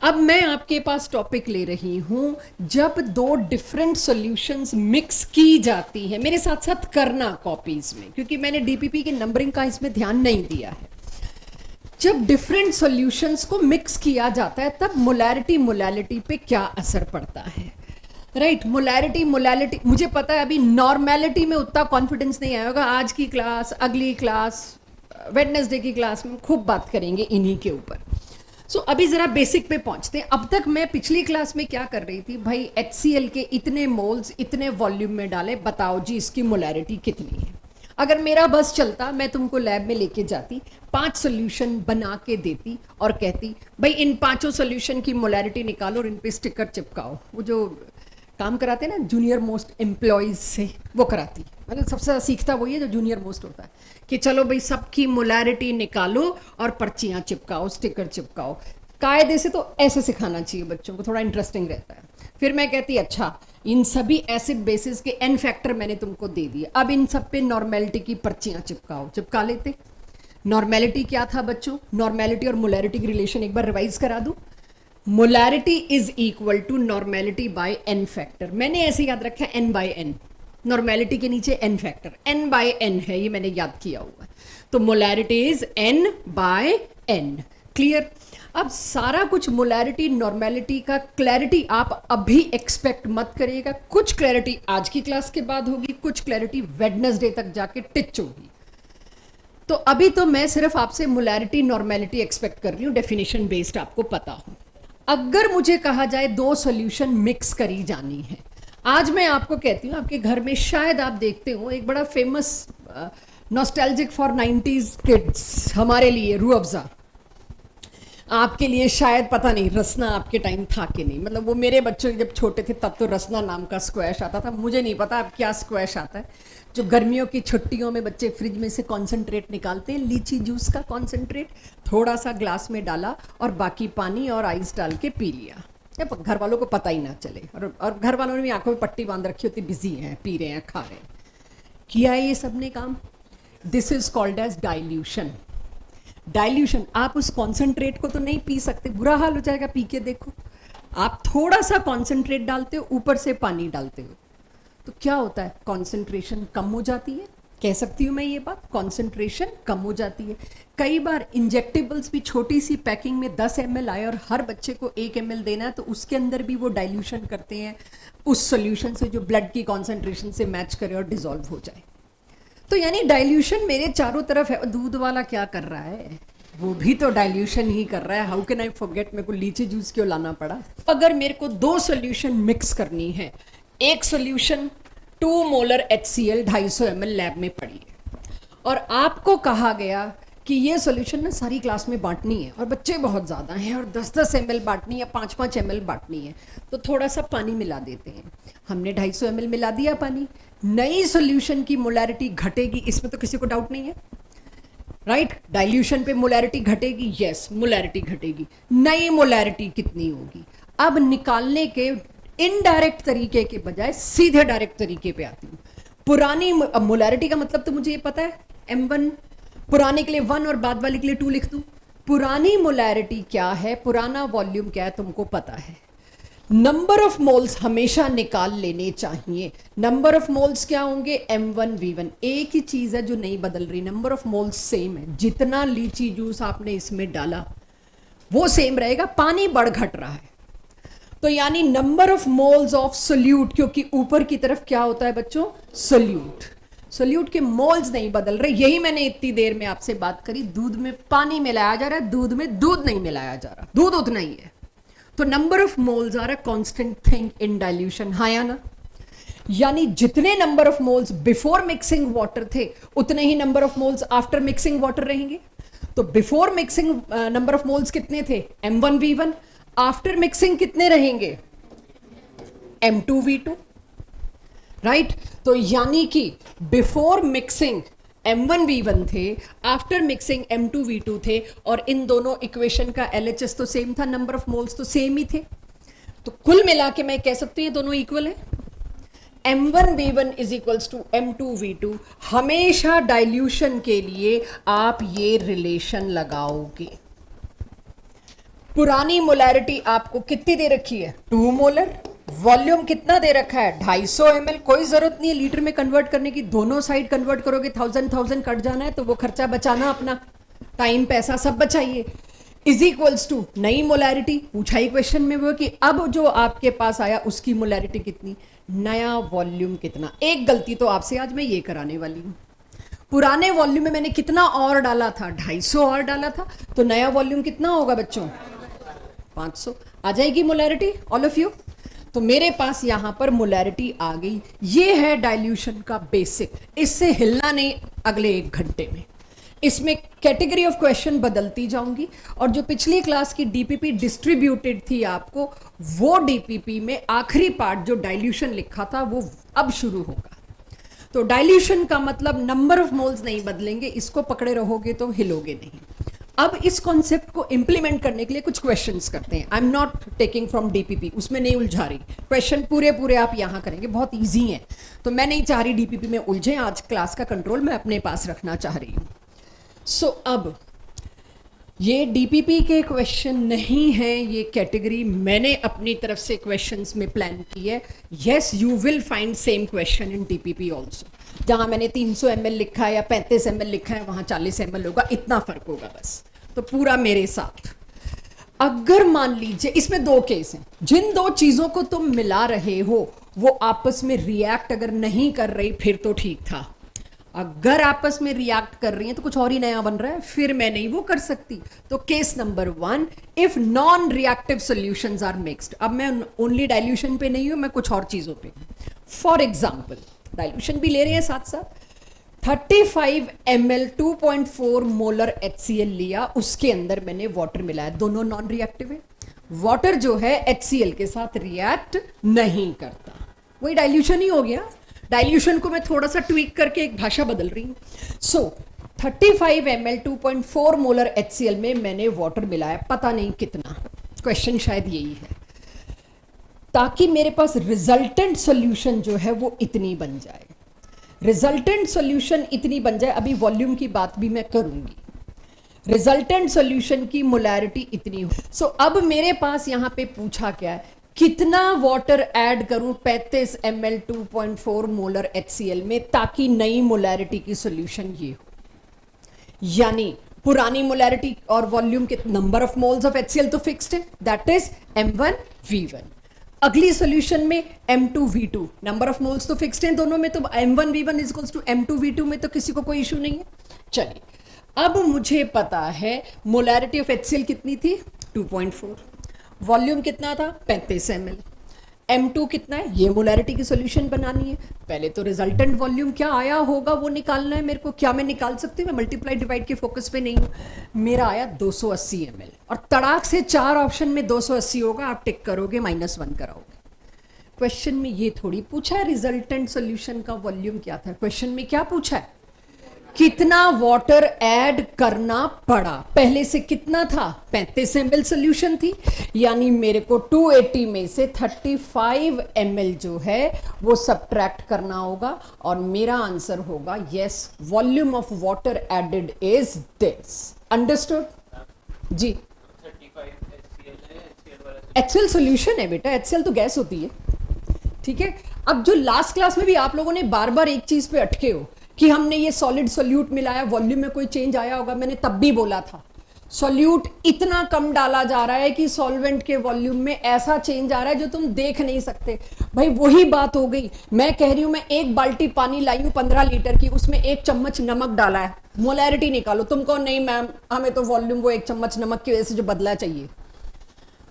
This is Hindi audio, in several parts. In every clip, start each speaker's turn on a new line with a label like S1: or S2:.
S1: अब मैं आपके पास टॉपिक ले रही हूं, जब दो डिफरेंट सॉल्यूशंस मिक्स की जाती हैं। मेरे साथ साथ करना कॉपीज में, क्योंकि मैंने डीपीपी के नंबरिंग का इसमें ध्यान नहीं दिया है। जब डिफरेंट सॉल्यूशंस को मिक्स किया जाता है तब मोलैरिटी मोलैलिटी पे क्या असर पड़ता है। राइट, मोलैरिटी मोलैलिटी, मुझे पता है अभी नॉर्मेलिटी में उतना कॉन्फिडेंस नहीं आया होगा। आज की क्लास, अगली क्लास, वेडनेसडे की क्लास में खूब बात करेंगे इन्हीं के ऊपर। सो अभी जरा बेसिक पे पहुंचते हैं। अब तक मैं पिछली क्लास में क्या कर रही थी, भाई HCl के इतने मोल्स इतने वॉल्यूम में डाले, बताओ जी इसकी मोलैरिटी कितनी है। अगर मेरा बस चलता, मैं तुमको लैब में लेके जाती, 5 सोल्यूशन बना के देती और कहती भाई इन 5 सोल्यूशन की मोलैरिटी निकालो और इन पे स्टिकर चिपकाओ। वो जो काम कराते हैं ना जूनियर मोस्ट एम्प्लॉयज से, वो कराती। मतलब सबसे ज़्यादा सीखता वही है जो जूनियर मोस्ट होता है, कि चलो भाई सबकी मोलैरिटी निकालो और पर्चियाँ चिपकाओ, स्टिकर चिपकाओ। कायदे से तो ऐसे सिखाना चाहिए बच्चों को, थोड़ा इंटरेस्टिंग रहता है। फिर मैं कहती अच्छा, इन सभी एसिड बेसिस के n फैक्टर मैंने तुमको दे दिए, अब इन सब पे नॉर्मेलिटी की पर्चियाँ चिपकाओ। चिपका लेते। नॉर्मेलिटी क्या था बच्चों? नॉर्मेलिटी और मोलैरिटी की रिलेशन एक बार रिवाइज करा दूँ। Molarity is equal to normality by n factor. मैंने ऐसे याद रखा n बाय n, नॉर्मेलिटी के नीचे n factor, n by n है, ये मैंने याद किया हुआ। तो molarity is n by n। Clear? अब सारा कुछ मोलैरिटी नॉर्मेलिटी का क्लैरिटी आप अभी एक्सपेक्ट मत करिएगा। कुछ क्लैरिटी आज की क्लास के बाद होगी, कुछ क्लैरिटी वेडनेसडे तक जाके टिच होगी। तो अभी तो मैं सिर्फ आपसे मोलैरिटी नॉर्मेलिटी एक्सपेक्ट कर रही हूँ, डेफिनेशन बेस्ड आपको पता हो। अगर मुझे कहा जाए 2 सॉल्यूशन मिक्स करी जानी है, आज मैं आपको कहती हूँ, आपके घर में शायद आप देखते हो एक बड़ा famous nostalgic for 90s kids, हमारे लिए रूह अफ़ज़ा, आपके लिए शायद पता नहीं रसना आपके टाइम था कि नहीं। मतलब वो मेरे बच्चों जब छोटे थे तब तो रसना नाम का स्क्वैश आता था, मुझे नहीं पता अब क्या स्क्वैश आता है। जो गर्मियों की छुट्टियों में बच्चे फ्रिज में से कॉन्सेंट्रेट निकालते हैं, लीची जूस का कॉन्सेंट्रेट, थोड़ा सा ग्लास में डाला और बाकी पानी और आइस डाल के पी लिया, घर वालों को पता ही ना चले। और घर वालों ने भी आंखों में पट्टी बांध रखी होती, बिजी हैं, पी रहे हैं, खा रहे हैं। किया है ये सब ने काम। This is called as dilution. Dilution, आप उस कॉन्सेंट्रेट को तो नहीं पी सकते, बुरा हाल हो जाएगा, पी के देखो। आप थोड़ा सा कॉन्सेंट्रेट डालते हो, ऊपर से पानी डालते हो, तो क्या होता है? कॉन्सेंट्रेशन कम हो जाती है। कह सकती हूँ मैं ये बात, कॉन्सेंट्रेशन कम हो जाती है। कई बार इंजेक्टेबल्स भी छोटी सी पैकिंग में 10 ml आए और हर बच्चे को 1 ml देना है, तो उसके अंदर भी वो डाइल्यूशन करते हैं उस सॉल्यूशन से जो ब्लड की कॉन्सेंट्रेशन से मैच करे और डिसॉल्व हो जाए। तो यानी डाइल्यूशन मेरे चारों तरफ है। दूध वाला क्या कर रहा है? वो भी तो डाइल्यूशन ही कर रहा है। हाउ कैन आई फॉरगेट, मेरे को लीची जूस क्यों लाना पड़ा? अगर मेरे को 2 सॉल्यूशन मिक्स करनी है, एक solution 2 molar HCl 250 ml lab में पड़ी है और आपको कहा गया कि ये सॉल्यूशन ना सारी क्लास में बांटनी है और बच्चे बहुत ज़्यादा हैं और 10-10 ml बांटनी है, 5-5 ml बांटनी है, तो थोड़ा सा पानी मिला देते हैं। हमने 250 ml मिला दिया पानी। नई सॉल्यूशन की मोलैरिटी घटेगी, इसमें तो किसी को डाउट नहीं है, राइट? डाइल्यूशन पे मोलैरिटी घटेगी, यस मोलैरिटी घटेगी। नई मोलैरिटी कितनी होगी? अब निकालने के इनडायरेक्ट तरीके के बजाय सीधे डायरेक्ट तरीके पे आती हूँ। पुरानी मोलैरिटी का मतलब तो मुझे ये पता है, M1 पुराने के लिए 1 और बाद वाले के लिए 2 लिख दूँ। पुरानी मोलैरिटी क्या है, पुराना वॉल्यूम क्या है, तुमको पता है। नंबर ऑफ मोल्स हमेशा निकाल लेने चाहिए। नंबर ऑफ मोल्स क्या होंगे? M1 V1। एक ही चीज है जो नहीं बदल रही, नंबर ऑफ मोल्स सेम है। जितना लीची जूस आपने इसमें डाला वो सेम रहेगा, पानी बढ़ घट रहा है। तो यानी number of moles of solute, क्योंकि ऊपर की तरफ क्या होता है बच्चों? सोल्यूट। सोल्यूट के मोल्स नहीं बदल रहे। यही मैंने इतनी देर में आपसे बात करी, दूध में पानी मिलाया जा रहा है, दूध में दूध नहीं मिलाया जा रहा, दूध उतना ही है। तो number of moles are a constant thing in dilution, हाँ या ना? यानी जितने number of moles before mixing water थे उतने ही number of moles after mixing water रहेंगे। तो before mixing number of moles कितने थे? M1 V1। आफ्टर मिक्सिंग कितने रहेंगे? M2 V2, right? तो यानी कि बिफोर मिक्सिंग M1 V1 थे, आफ्टर मिक्सिंग M2 V2 थे, और इन दोनों इक्वेशन का LHS तो सेम था, नंबर ऑफ मोल्स तो सेम ही थे। तो कुल मिला के मैं कह सकती हूँ ये दोनों इक्वल है। M1 V1 is equals to M2 V2। हमेशा डाइल्यूशन के लिए आप ये रिलेशन लगाओगे। पुरानी मोलैरिटी आपको कितनी दे रखी है 2 मोलर, वॉल्यूम कितना दे रखा है 250 ml। कोई जरूरत नहीं है लीटर में कन्वर्ट करने की, दोनों साइड कन्वर्ट करोगे 1000 कट जाना है, तो वो खर्चा बचाना, अपना टाइम पैसा सब बचाइए। इज इक्वल्स टू नई मोलैरिटी, पूछा ही क्वेश्चन में वो कि अब जो आपके पास आया उसकी मोलैरिटी कितनी, नया वॉल्यूम कितना। एक गलती तो आपसे आज मैं ये कराने वाली हूं, पुराने वॉल्यूम में मैंने कितना और डाला था 250 और डाला था, तो नया वॉल्यूम कितना होगा बच्चों 500। आ जाएगी मोलैरिटी ऑल ऑफ यू। तो मेरे पास यहां पर मोलैरिटी आ गई। ये है डाइल्यूशन का बेसिक, इससे हिलना नहीं अगले 1 घंटे में। इसमें कैटेगरी ऑफ क्वेश्चन बदलती जाऊंगी, और जो पिछली क्लास की डीपीपी डिस्ट्रीब्यूटेड थी आपको, वो डीपीपी में आखिरी पार्ट जो डाइल्यूशन लिखा था वो अब शुरू होगा। तो डाइल्यूशन का मतलब नंबर ऑफ मोल्स नहीं बदलेंगे, इसको पकड़े रहोगे तो हिलोगे नहीं। अब इस कॉन्सेप्ट को इंप्लीमेंट करने के लिए कुछ क्वेश्चंस करते हैं। I am not taking from DPP, उसमें नहीं उलझा रही, क्वेश्चन पूरे आप यहां करेंगे, बहुत इजी हैं। तो मैं नहीं चाह रही डीपीपी में उलझे, आज क्लास का कंट्रोल मैं अपने पास रखना चाह रही हूं। सो अब ये डीपीपी के क्वेश्चन नहीं है, ये कैटेगरी मैंने अपनी तरफ से क्वेश्चंस में प्लान की है। Yes, you will find same question in DPP also. जहां मैंने 300 ml लिखा है या 35 ml लिखा है, वहां 40 ml होगा, इतना फर्क होगा बस। तो पूरा मेरे साथ। अगर मान लीजिए इसमें 2 केस हैं, जिन 2 चीजों को तुम मिला रहे हो वो आपस में रिएक्ट अगर नहीं कर रही फिर तो ठीक था, अगर आपस में रिएक्ट कर रही हैं तो कुछ और ही नया बन रहा है, फिर मैं नहीं वो कर सकती। तो case number 1, if non reactive solutions are mixed. अब मैं ओनली डाइल्यूशन पे नहीं हूं, मैं कुछ और चीजों पे हूं। फॉर एग्जाम्पल डाइल्यूशन भी ले रहे हैं साथ साथ। 35 ml 2.4 मोलर HCl लिया, उसके अंदर मैंने वाटर मिलाया, दोनों नॉन रिएक्टिव है। वाटर जो है HCl के साथ रिएक्ट नहीं करता, वही डाइल्यूशन ही हो गया। डाइल्यूशन को मैं थोड़ा सा ट्वीक करके एक भाषा बदल रही हूं। सो 35 ml 2.4 मोलर HCl में मैंने वाटर मिलाया, पता नहीं कितना, क्वेश्चन शायद यही है, ताकि मेरे पास रिजल्टेंट सॉल्यूशन जो है वो इतनी बन जाए। रिजल्टेंट सॉल्यूशन इतनी बन जाए, अभी वॉल्यूम की बात भी मैं करूंगी। रिजल्टेंट सॉल्यूशन की मोलैरिटी इतनी हो। सो अब मेरे पास यहां पे पूछा क्या है, कितना वाटर ऐड करूं 35 ml 2.4 मोलर HCl में, ताकि नई मोलैरिटी की सॉल्यूशन ये हो। यानी पुरानी मोलैरिटी और वॉल्यूम के number of moles of HCl तो फिक्स्ड है, दैट इज M1V1। अगली सॉल्यूशन में M2V2, नंबर ऑफ मोल्स तो फिक्स्ड हैं दोनों में, तो M1V1 is equals to M2V2 में तो किसी को कोई इशू नहीं है। चलिए, अब मुझे पता है मोलैरिटी ऑफ HCl कितनी थी 2.4, वॉल्यूम कितना था 35 ml, M2 कितना है, ये मोलैरिटी की सॉल्यूशन बनानी है। पहले तो रिजल्टेंट वॉल्यूम क्या आया होगा वो निकालना है मेरे को। क्या मैं निकाल सकती हूँ, मैं मल्टीप्लाई डिवाइड के फोकस पे नहीं हूँ। मेरा आया 280 ml, और तड़ाक से 4 ऑप्शन में 280 होगा, आप टिक करोगे -1 कराओगे। क्वेश्चन में ये थोड़ी पूछा है रिजल्टेंट सॉल्यूशन का वॉल्यूम क्या था, क्वेश्चन में क्या पूछा है, कितना वाटर ऐड करना पड़ा। पहले से कितना था 35 ml सॉल्यूशन थी, यानी मेरे को 280 में से 35 ml जो है वो सब्ट्रैक्ट करना होगा, और मेरा आंसर होगा yes, volume of water added is this. Understood जी। HCl सॉल्यूशन है बेटा, HCl तो गैस होती है, ठीक है। अब जो लास्ट क्लास में भी आप लोगों ने बार बार एक चीज पे अटके हो कि हमने ये सॉलिड सोल्यूट मिलाया, वॉल्यूम में कोई चेंज आया होगा, मैंने तब भी बोला था सॉल्यूट इतना कम डाला जा रहा है कि सॉल्वेंट के वॉल्यूम में ऐसा चेंज आ रहा है जो तुम देख नहीं सकते। भाई वही बात हो गई, मैं कह रही हूं मैं 1 बाल्टी पानी लाई हूं 15 लीटर की, उसमें 1 चम्मच नमक डाला है, मोलैरिटी निकालो। तुम कहो नहीं मैम, हमें तो वॉल्यूम वो 1 चम्मच नमक की वजह से जो बदला चाहिए।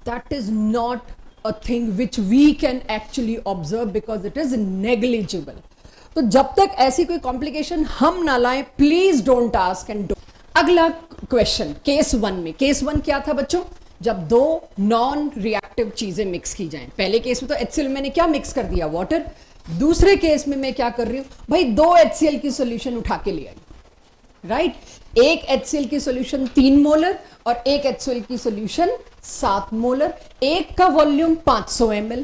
S1: That is not a thing which we can actually observe because it is negligible. तो जब तक ऐसी कोई कॉम्प्लिकेशन हम ना लाएं, please don't ask and don't. अगला क्वेश्चन केस 1 में, केस 1 क्या था बच्चों, जब 2 नॉन रिएक्टिव चीजें मिक्स की जाएं। पहले केस में तो HCl मैंने क्या मिक्स कर दिया, वाटर। दूसरे केस में मैं क्या कर रही हूं भाई, 2 HCl की सॉल्यूशन उठा के ले आई, राइट। एक HCl की सॉल्यूशन 3 मोलर और एक HCl की सॉल्यूशन 7 मोलर। एक का वॉल्यूम 500 ml,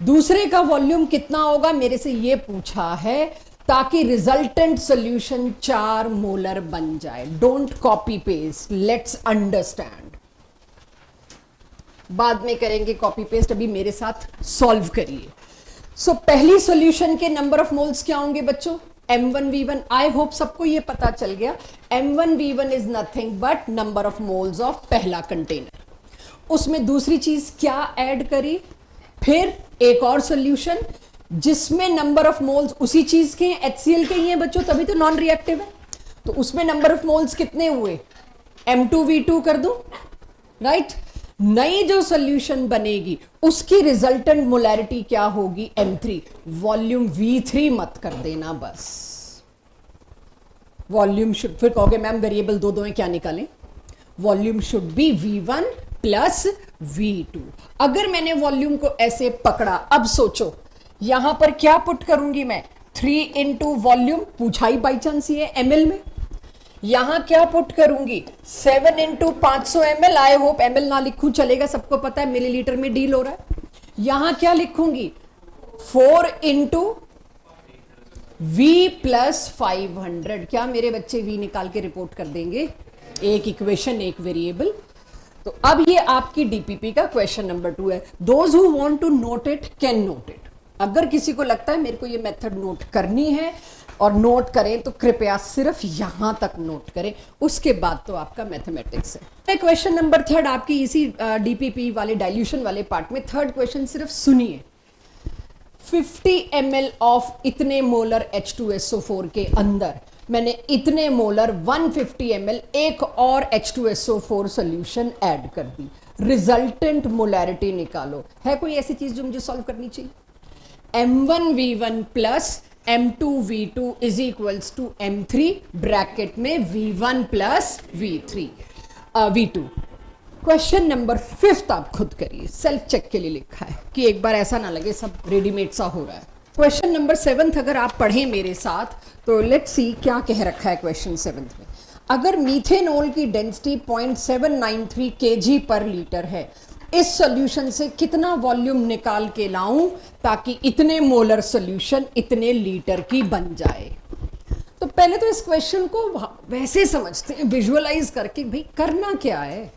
S1: दूसरे का वॉल्यूम कितना होगा मेरे से ये पूछा है, ताकि रिजल्टेंट सॉल्यूशन 4 मोलर बन जाए। Don't copy paste, let's understand. बाद में करेंगे कॉपी पेस्ट, अभी मेरे साथ सॉल्व करिए। सो पहली सॉल्यूशन के नंबर ऑफ मोल्स क्या होंगे बच्चों? M1V1। आई होप सबको ये पता चल गया। M1V1 is nothing but number of moles of पहला कंटेनर। उसमें दूसरी चीज क्या ऐड करी? फिर एक और सॉल्यूशन जिसमें नंबर ऑफ मोल्स उसी चीज के हैं, HCl के ही हैं बच्चों, तभी तो नॉन रिएक्टिव है। तो उसमें नंबर ऑफ मोल्स कितने हुए? M2V2 कर दूं, राइट? नई जो सॉल्यूशन बनेगी उसकी रिजल्टेंट मोलैरिटी क्या होगी? M3। वॉल्यूम V3 मत कर देना बस। वॉल्यूम शुड, फिर कहोगे मैम वेरिएबल दो हैं, क्या निकालें? Volume should be V1 plus V2। अगर मैंने वॉल्यूम को ऐसे पकड़ा, अब सोचो यहां पर क्या पुट करूंगी मैं? 3 इंटू वॉल्यूम, पूछा ही बाई चांस ये ml में। यहां क्या पुट करूंगी? 7 into 500 ml। I hope ml ना लिखूं, चलेगा, सबको पता है मिलीलीटर में डील हो रहा है। यहां क्या लिखूंगी? 4 इंटू V प्लस 500। क्या मेरे बच्चे V निकाल के रिपोर्ट कर देंगे? एक इक्वेशन, एक वेरिएबल। तो अब ये आपकी डीपीपी का क्वेश्चन नंबर 2 है। Those who want to note it can note it. अगर किसी को लगता है मेरे को ये मेथड नोट करनी है और नोट करें, तो कृपया सिर्फ यहां तक नोट करें, उसके बाद तो आपका मैथमेटिक्स है। क्वेश्चन नंबर 3 आपकी इसी डीपीपी वाले डाइल्यूशन वाले पार्ट में। थर्ड क्वेश्चन सिर्फ सुनिए। 50 ml ऑफ इतने मोलर H2SO4 के अंदर मैंने इतने मोलर 150 ml एक और H2SO4 सॉल्यूशन ऐड कर दी। रिजल्टेंट मोलैरिटी निकालो। है कोई ऐसी चीज जो मुझे सॉल्व करनी चाहिए? M1V1 plus M2V2 is equals to M3 bracket में V1 plus V2। Question number 5 आप खुद करिए, सेल्फ चेक के लिए लिखा है कि एक बार ऐसा ना लगे सब रेडीमेड सा हो रहा है। क्वेश्चन नंबर 7 अगर आप पढ़ें मेरे साथ तो लेट्स सी क्या कह रखा है क्वेश्चन 7 में। अगर मीथेनॉल की डेंसिटी 0.793 kg पर लीटर है, इस सॉल्यूशन से कितना वॉल्यूम निकाल के लाऊं ताकि इतने मोलर सॉल्यूशन इतने लीटर की बन जाए? तो पहले तो इस क्वेश्चन को वैसे समझते हैं, विजुअलाइज करके भाई करना क्या है।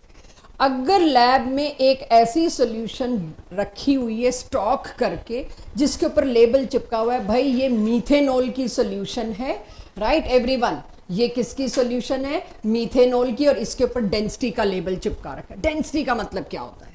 S1: अगर लैब में एक ऐसी सॉल्यूशन रखी हुई है स्टॉक करके जिसके ऊपर लेबल चिपका हुआ है, भाई ये मीथेनॉल की सॉल्यूशन है, राइट एवरीवन, ये किसकी सॉल्यूशन है? मीथेनॉल की, और इसके ऊपर डेंसिटी का लेबल चिपका रखा है। डेंसिटी का मतलब क्या होता है?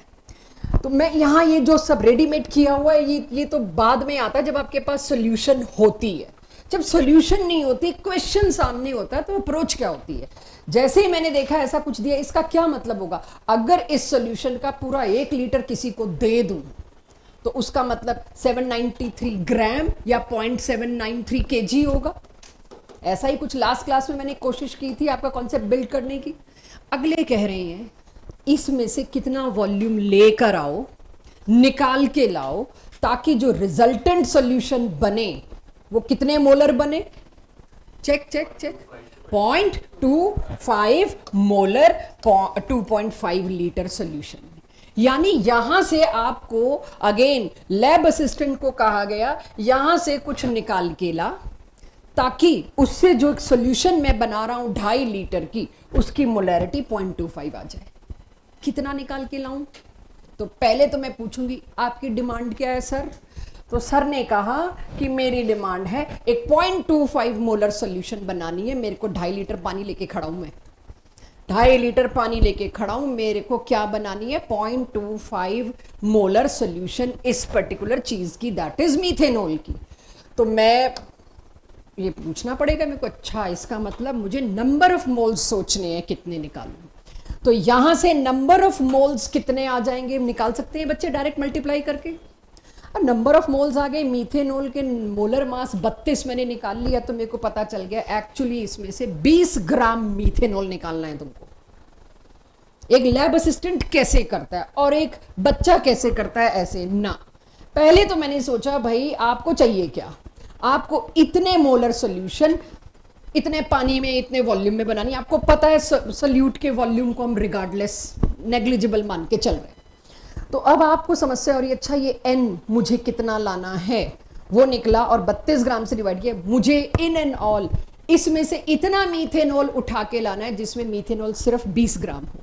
S1: तो मैं यहाँ ये जो सब रेडीमेड किया हुआ है ये तो बाद में आता है जब आपके पास सॉल्यूशन होती है। जब सॉल्यूशन नहीं होती, क्वेश्चन सामने होता है, तो अप्रोच क्या होती है? जैसे ही मैंने देखा ऐसा कुछ दिया, इसका क्या मतलब होगा? अगर इस सॉल्यूशन का पूरा 1 लीटर किसी को दे दूं तो उसका मतलब 793 ग्राम या 0.793 kg होगा। ऐसा ही कुछ लास्ट क्लास में मैंने कोशिश की थी आपका कॉन्सेप्ट बिल्ड करने की। अगले कह रहे हैं इसमें से कितना वॉल्यूम लेकर आओ, निकाल के लाओ, ताकि जो रिजल्टेंट सॉल्यूशन बने वो कितने मोलर बने? Check check check. 0.25 molar 2.5 litre solution. यानी यहां से आपको अगेन लैब असिस्टेंट को कहा गया यहां से कुछ निकाल के ला, ताकि उससे जो सॉल्यूशन मैं बना रहा हूं 2.5 लीटर की, उसकी मोलैरिटी 0.25 आ जाए। कितना निकाल के लाऊं? तो पहले तो मैं पूछूंगी आपकी डिमांड क्या है सर? तो सर ने कहा कि मेरी डिमांड है एक 0.25 मोलर सॉल्यूशन बनानी है, मेरे को 2.5 लीटर पानी लेके खड़ा हूं मैं, 2.5 लीटर पानी लेके खड़ा हूं, मेरे को क्या बनानी है? 0.25 मोलर सॉल्यूशन इस पर्टिकुलर चीज की, दैट इज मीथेनॉल की। तो मैं ये पूछना पड़ेगा मेरे को, अच्छा इसका मतलब मुझे नंबर ऑफ मोल्स सोचने हैं, कितने निकालूं? तो यहां से नंबर ऑफ मोल्स कितने आ जाएंगे निकाल सकते हैं बच्चे डायरेक्ट मल्टीप्लाई करके। और नंबर ऑफ मोल्स आ गए, मीथेनॉल के मोलर मास 32 मैंने निकाल लिया, तो मेरे को पता चल गया एक्चुअली इसमें से 20 ग्राम मीथेनॉल निकालना है तुमको। एक लैब असिस्टेंट कैसे करता है और एक बच्चा कैसे करता है ऐसे ना। पहले तो मैंने सोचा भाई आपको चाहिए क्या? आपको इतने मोलर सॉल्यूशन इतने पानी में इतने वॉल्यूम में बनानी। आपको पता है सॉल्यूट के वॉल्यूम को हम रिगार्डलेस नेग्लिजिबल मान के चल रहे हैं। तो अब आपको समस्या हो रही है, अच्छा ये n मुझे कितना लाना है? वो निकला और 32 ग्राम से डिवाइड किया, मुझे इन एंड ऑल इसमें से इतना मीथेनॉल उठा के लाना है जिसमें मीथेनॉल सिर्फ 20 ग्राम हो।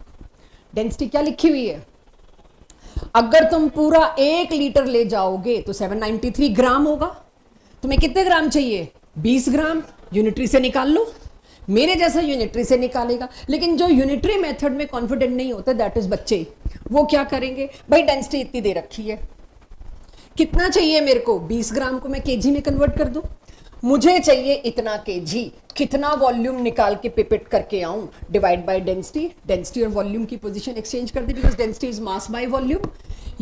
S1: डेंसिटी क्या लिखी हुई है? अगर तुम पूरा 1 लीटर ले जाओगे तो 793 ग्राम होगा। तुम्हें कितने ग्राम चाहिए? 20 ग्राम। यूनिटरी से निकाल लो, मेरे जैसा यूनिटरी से निकालेगा। लेकिन जो यूनिटरी मेथड में कॉन्फिडेंट नहीं होते, दैट इज बच्चे, वो क्या करेंगे, भाई डेंसिटी इतनी दे रखी है, कितना चाहिए मेरे को, 20 ग्राम को मैं केजी में कन्वर्ट कर दूं, मुझे चाहिए इतना केजी, कितना वॉल्यूम निकाल के पिपेट करके आऊं, डिवाइड बाय डेंसिटी, डेंसिटी और वॉल्यूम की पोजीशन एक्सचेंज कर दी, because density is mass by volume,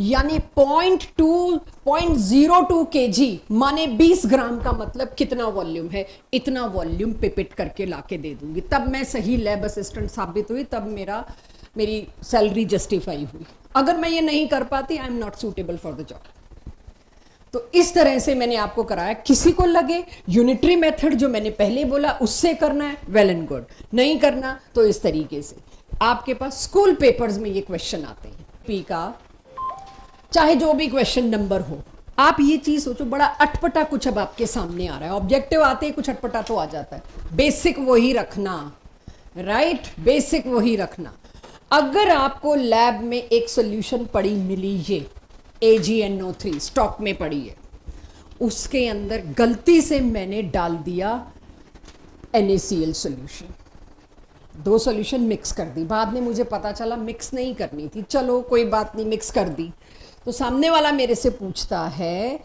S1: यानी 0.02 केजी माने 20 ग्राम का मतलब कितना वॉल्यूम है, इतना वॉल्यूम पिपेट करके लाके दे दूंगी। तब मैं सही लैब असिस्टेंट साबित हुई, तब मेरी सैलरी जस्टिफाई हुई। अगर मैं ये नहीं कर पाती, I am not suitable for the job. तो इस तरह से मैंने आपको कराया। किसी को लगे यूनिटरी मेथड जो मैंने पहले बोला उससे करना है, वेल एंड गुड, नहीं करना तो इस तरीके से। आपके पास स्कूल पेपर्स में ये क्वेश्चन आते हैं, पी का चाहे जो भी क्वेश्चन नंबर हो, आप ये चीज सोचो, बड़ा अटपटा कुछ अब आपके सामने आ रहा है, ऑब्जेक्टिव आते ही कुछ अटपटा तो आ जाता है, बेसिक वही रखना, राइट, बेसिक वही रखना। अगर आपको लैब में एक सोल्यूशन पड़ी मिली, ये AgNO3 स्टॉक में पड़ी है, उसके अंदर गलती से मैंने डाल दिया NaCl सोल्यूशन, 2 सोल्यूशन मिक्स कर दी, बाद में मुझे पता चला मिक्स नहीं करनी थी, चलो कोई बात नहीं, मिक्स कर दी। तो सामने वाला मेरे से पूछता है,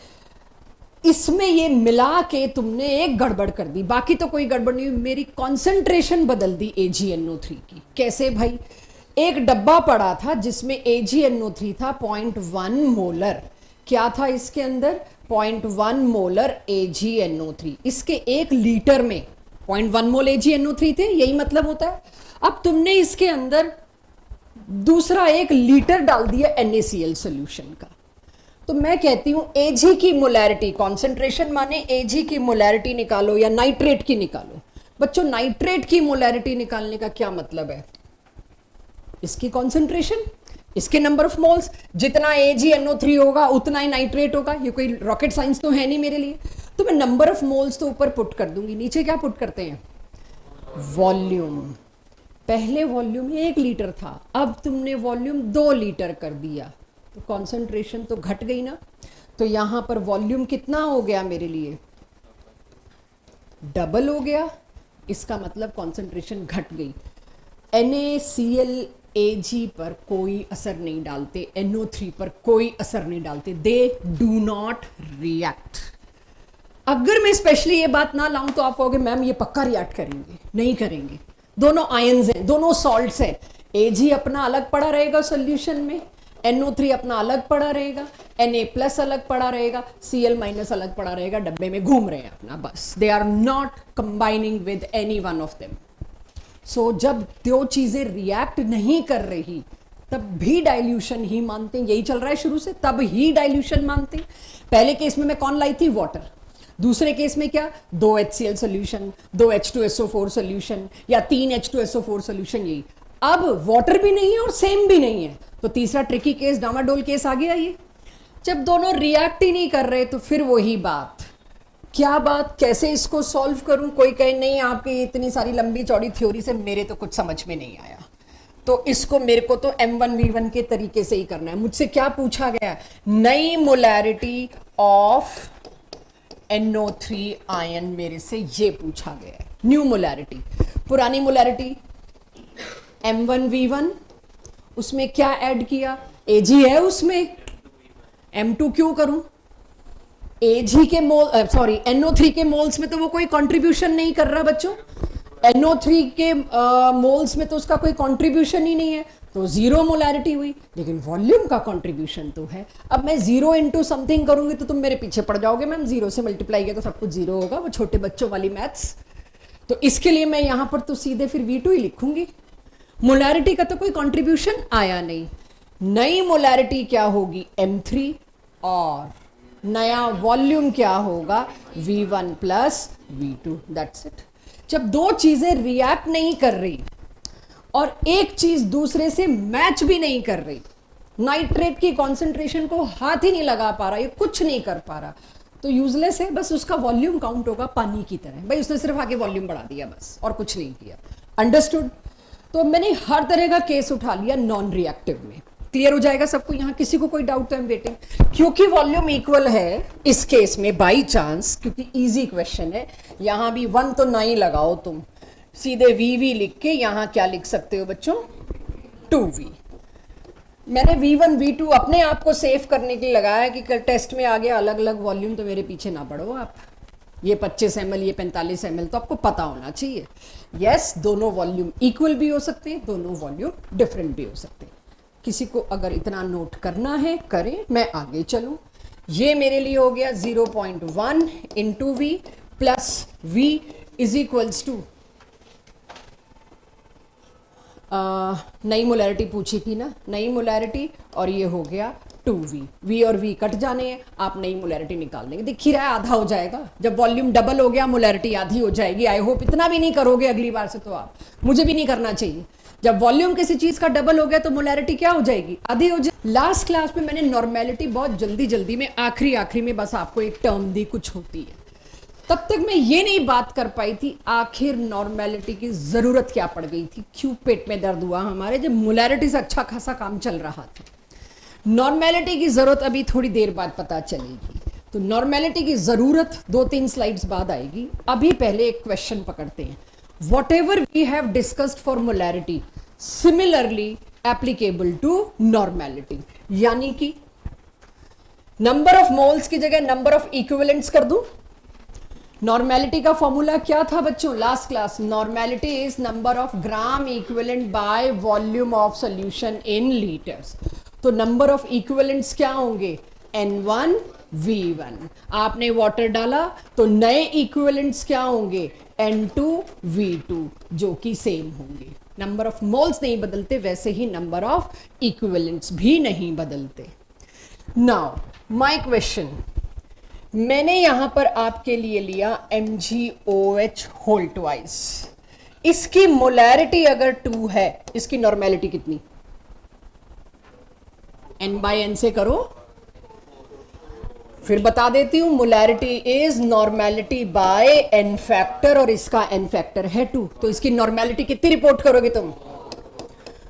S1: इसमें ये मिला के तुमने एक गड़बड़ कर दी, बाकी तो कोई गड़बड़ नहीं, मेरी कॉन्सेंट्रेशन बदल दी AgNO3 की। कैसे भाई? एक डब्बा पड़ा था जिसमें AgNO3 था 0.1 मोलर, क्या था इसके अंदर? 0.1 मोलर AgNO3। इसके 1 लीटर में 0.1 मोल AgNO3 थे, यही मतलब होता है। अब तुमने इसके अंदर दूसरा 1 लीटर डाल दिया NaCl सोल्यूशन का। तो मैं कहती हूं Ag की मोलैरिटी, कॉन्सेंट्रेशन माने Ag की मोलैरिटी निकालो या नाइट्रेट की निकालो। बच्चों, नाइट्रेट की मोलैरिटी निकालने का क्या मतलब है? इसकी कॉन्सेंट्रेशन, इसके नंबर ऑफ मोल्स, जितना AgNO3 होगा उतना ही नाइट्रेट होगा। ये कोई रॉकेट साइंस तो है नहीं मेरे लिए। तो मैं नंबर ऑफ मोल्स तो ऊपर पुट कर दूंगी, नीचे क्या पुट करते हैं? वॉल्यूम। पहले वॉल्यूम 1 लीटर था, अब तुमने वॉल्यूम 2 लीटर कर दिया, तो कॉन्सेंट्रेशन तो घट गई ना। तो यहां पर वॉल्यूम कितना हो गया मेरे लिए? डबल हो गया। इसका मतलब कॉन्सेंट्रेशन घट गई। NaCl Ag पर कोई असर नहीं डालते, NO3 पर कोई असर नहीं डालते, दे डू नॉट रिएक्ट। अगर मैं स्पेशली ये बात ना लाऊं तो आप कहोगे मैम ये पक्का रिएक्ट करेंगे, नहीं करेंगे। दोनों आयंस हैं, दोनों सॉल्ट्स हैं। Ag अपना अलग पड़ा रहेगा सॉल्यूशन में, NO3 अपना अलग पड़ा रहेगा, Na+ अलग पड़ा रहेगा, Cl- अलग पड़ा रहेगा, डब्बे में घूम रहे हैं अपना, बस। They are not combining with any one of them. So जब 2 चीजें रिएक्ट नहीं कर रही तब भी डाइल्यूशन ही मानते हैं, यही चल रहा है शुरू से, तब ही डाइल्यूशन मानते हैं। पहले केस में मैं कौन लाई थी? वाटर। दूसरे केस में क्या? 2 HCl सोल्यूशन, 2 H2SO4 सोल्यूशन या 3 H2SO4 सोल्यूशन, यही। अब वाटर भी नहीं है और सेम भी नहीं है, तो तीसरा ट्रिकी केस, डामाडोल केस आ गया। ये जब दोनों रिएक्ट ही नहीं कर रहे तो फिर वही बात, क्या बात, कैसे इसको सॉल्व करूं? कोई कहे नहीं आपकी इतनी सारी लंबी चौड़ी थ्योरी से मेरे तो कुछ समझ में नहीं आया, तो इसको मेरे को तो M1V1 के तरीके से ही करना है। मुझसे क्या पूछा गया? नई मोलैरिटी ऑफ NO3 आयन मेरे से ये पूछा गया है, न्यू मोलैरिटी। पुरानी मोलैरिटी M1V1, उसमें क्या ऐड किया? Ag है उसमें, M2 क्यों करूं? Ag के मोल, सॉरी NO3 के मोल्स में तो वो कोई कंट्रीब्यूशन नहीं कर रहा बच्चों। NO3 के मोल्स में तो उसका कोई कंट्रीब्यूशन ही नहीं है, तो 0 मोलैरिटी हुई। लेकिन वॉल्यूम का कंट्रीब्यूशन तो है। अब मैं 0 इंटू समथिंग करूंगी तो तुम मेरे पीछे पड़ जाओगे, मैम 0 से मल्टीप्लाई किया तो सब कुछ 0 होगा, वो छोटे बच्चों वाली मैथ्स। तो इसके लिए मैं यहां पर तो सीधे फिर V2 ही लिखूंगी। मोलैरिटी का तो कोई कंट्रीब्यूशन आया नहीं। नई मोलैरिटी क्या होगी? M3, और नया वॉल्यूम क्या होगा? V1 plus V2, that's it. जब 2 चीजें रिएक्ट नहीं कर रही और एक चीज दूसरे से मैच भी नहीं कर रही, नाइट्रेट की कॉन्सेंट्रेशन को हाथ ही नहीं लगा पा रहा, ये कुछ नहीं कर पा रहा, तो यूजलेस है। बस उसका वॉल्यूम काउंट होगा पानी की तरह, भाई उसने सिर्फ आगे वॉल्यूम बढ़ा दिया बस, और कुछ नहीं किया। अंडरस्टूड? तो मैंने हर तरह का केस उठा लिया नॉन रिएक्टिव में। क्लियर हो जाएगा सबको? यहाँ किसी को कोई डाउट? I am waiting. क्योंकि वॉल्यूम इक्वल है इस केस में बाई चांस, क्योंकि इजी क्वेश्चन है, यहां भी 1 तो नहीं लगाओ तुम, सीधे वी लिख के यहां क्या लिख सकते हो बच्चों? 2v। मैंने v1 v2 अपने आप को सेव करने के लिए लगाया कि टेस्ट में आ गया अलग अलग वॉल्यूम, तो मेरे पीछे ना पड़ो आप। ये 25 ml, ये 45 ml, तो आपको पता होना चाहिए। यस, दोनों वॉल्यूम इक्वल भी हो सकते हैं, दोनों वॉल्यूम डिफरेंट भी हो सकते हैं। किसी को अगर इतना नोट करना है करें, मैं आगे चलूं। ये मेरे लिए हो गया 0.1 into V plus V is equals to, नई मोलैरिटी पूछी थी ना, नई मोलैरिटी, और ये हो गया 2v। v और v कट जाने हैं, आप नई मोलैरिटी निकाल देंगे। दिख ही रहा है आधा हो जाएगा। जब वॉल्यूम डबल हो गया मोलैरिटी आधी हो जाएगी। आई होप इतना भी नहीं करोगे अगली बार से, तो आप, मुझे भी नहीं करना चाहिए। जब वॉल्यूम किसी चीज का डबल हो गया तो मोलैरिटी क्या हो जाएगी? आधी हो जाएगी। लास्ट क्लास में मैंने नॉर्मेलिटी बहुत जल्दी में आखिरी में बस आपको एक टर्म दी, कुछ होती है, तब तक मैं ये नहीं बात कर पाई थी आखिर नॉर्मेलिटी की जरूरत क्या पड़ गई थी, क्यों पेट में दर्द हुआ हमारे, जब मोलैरिटी से अच्छा खासा काम चल रहा था। नॉर्मेलिटी की जरूरत अभी थोड़ी देर बाद पता चलेगी। तो नॉर्मेलिटी की जरूरत 2-3 स्लाइड्स बाद आएगी। अभी पहले एक क्वेश्चन पकड़ते हैं। Whatever we have discussed for molarity similarly applicable to normality, यानी कि नंबर ऑफ मोल्स की जगह नंबर ऑफ इक्विवेलेंट्स कर दूं। नॉर्मेलिटी का फॉर्मूला क्या था बच्चों last class? Normality is number of gram equivalent by volume of solution in litres. तो नंबर ऑफ इक्विवेलेंट्स क्या होंगे? N1 V1। आपने वाटर डाला तो नए इक्विवेलेंट्स क्या होंगे? N2 V2, जो कि सेम होंगे। नंबर ऑफ मोल्स नहीं बदलते, वैसे ही नंबर ऑफ इक्विवेलेंट्स भी नहीं बदलते। नाउ माय क्वेश्चन, मैंने यहां पर आपके लिए लिया MgOH होल ट्वाइस। इसकी मोलैरिटी अगर 2 है, इसकी नॉर्मेलिटी कितनी? N/N से करो, फिर बता देती हूं। Molarity is normality by N factor, और इसका N फैक्टर है 2। तो इसकी नॉर्मेलिटी कितनी रिपोर्ट करोगे तुम?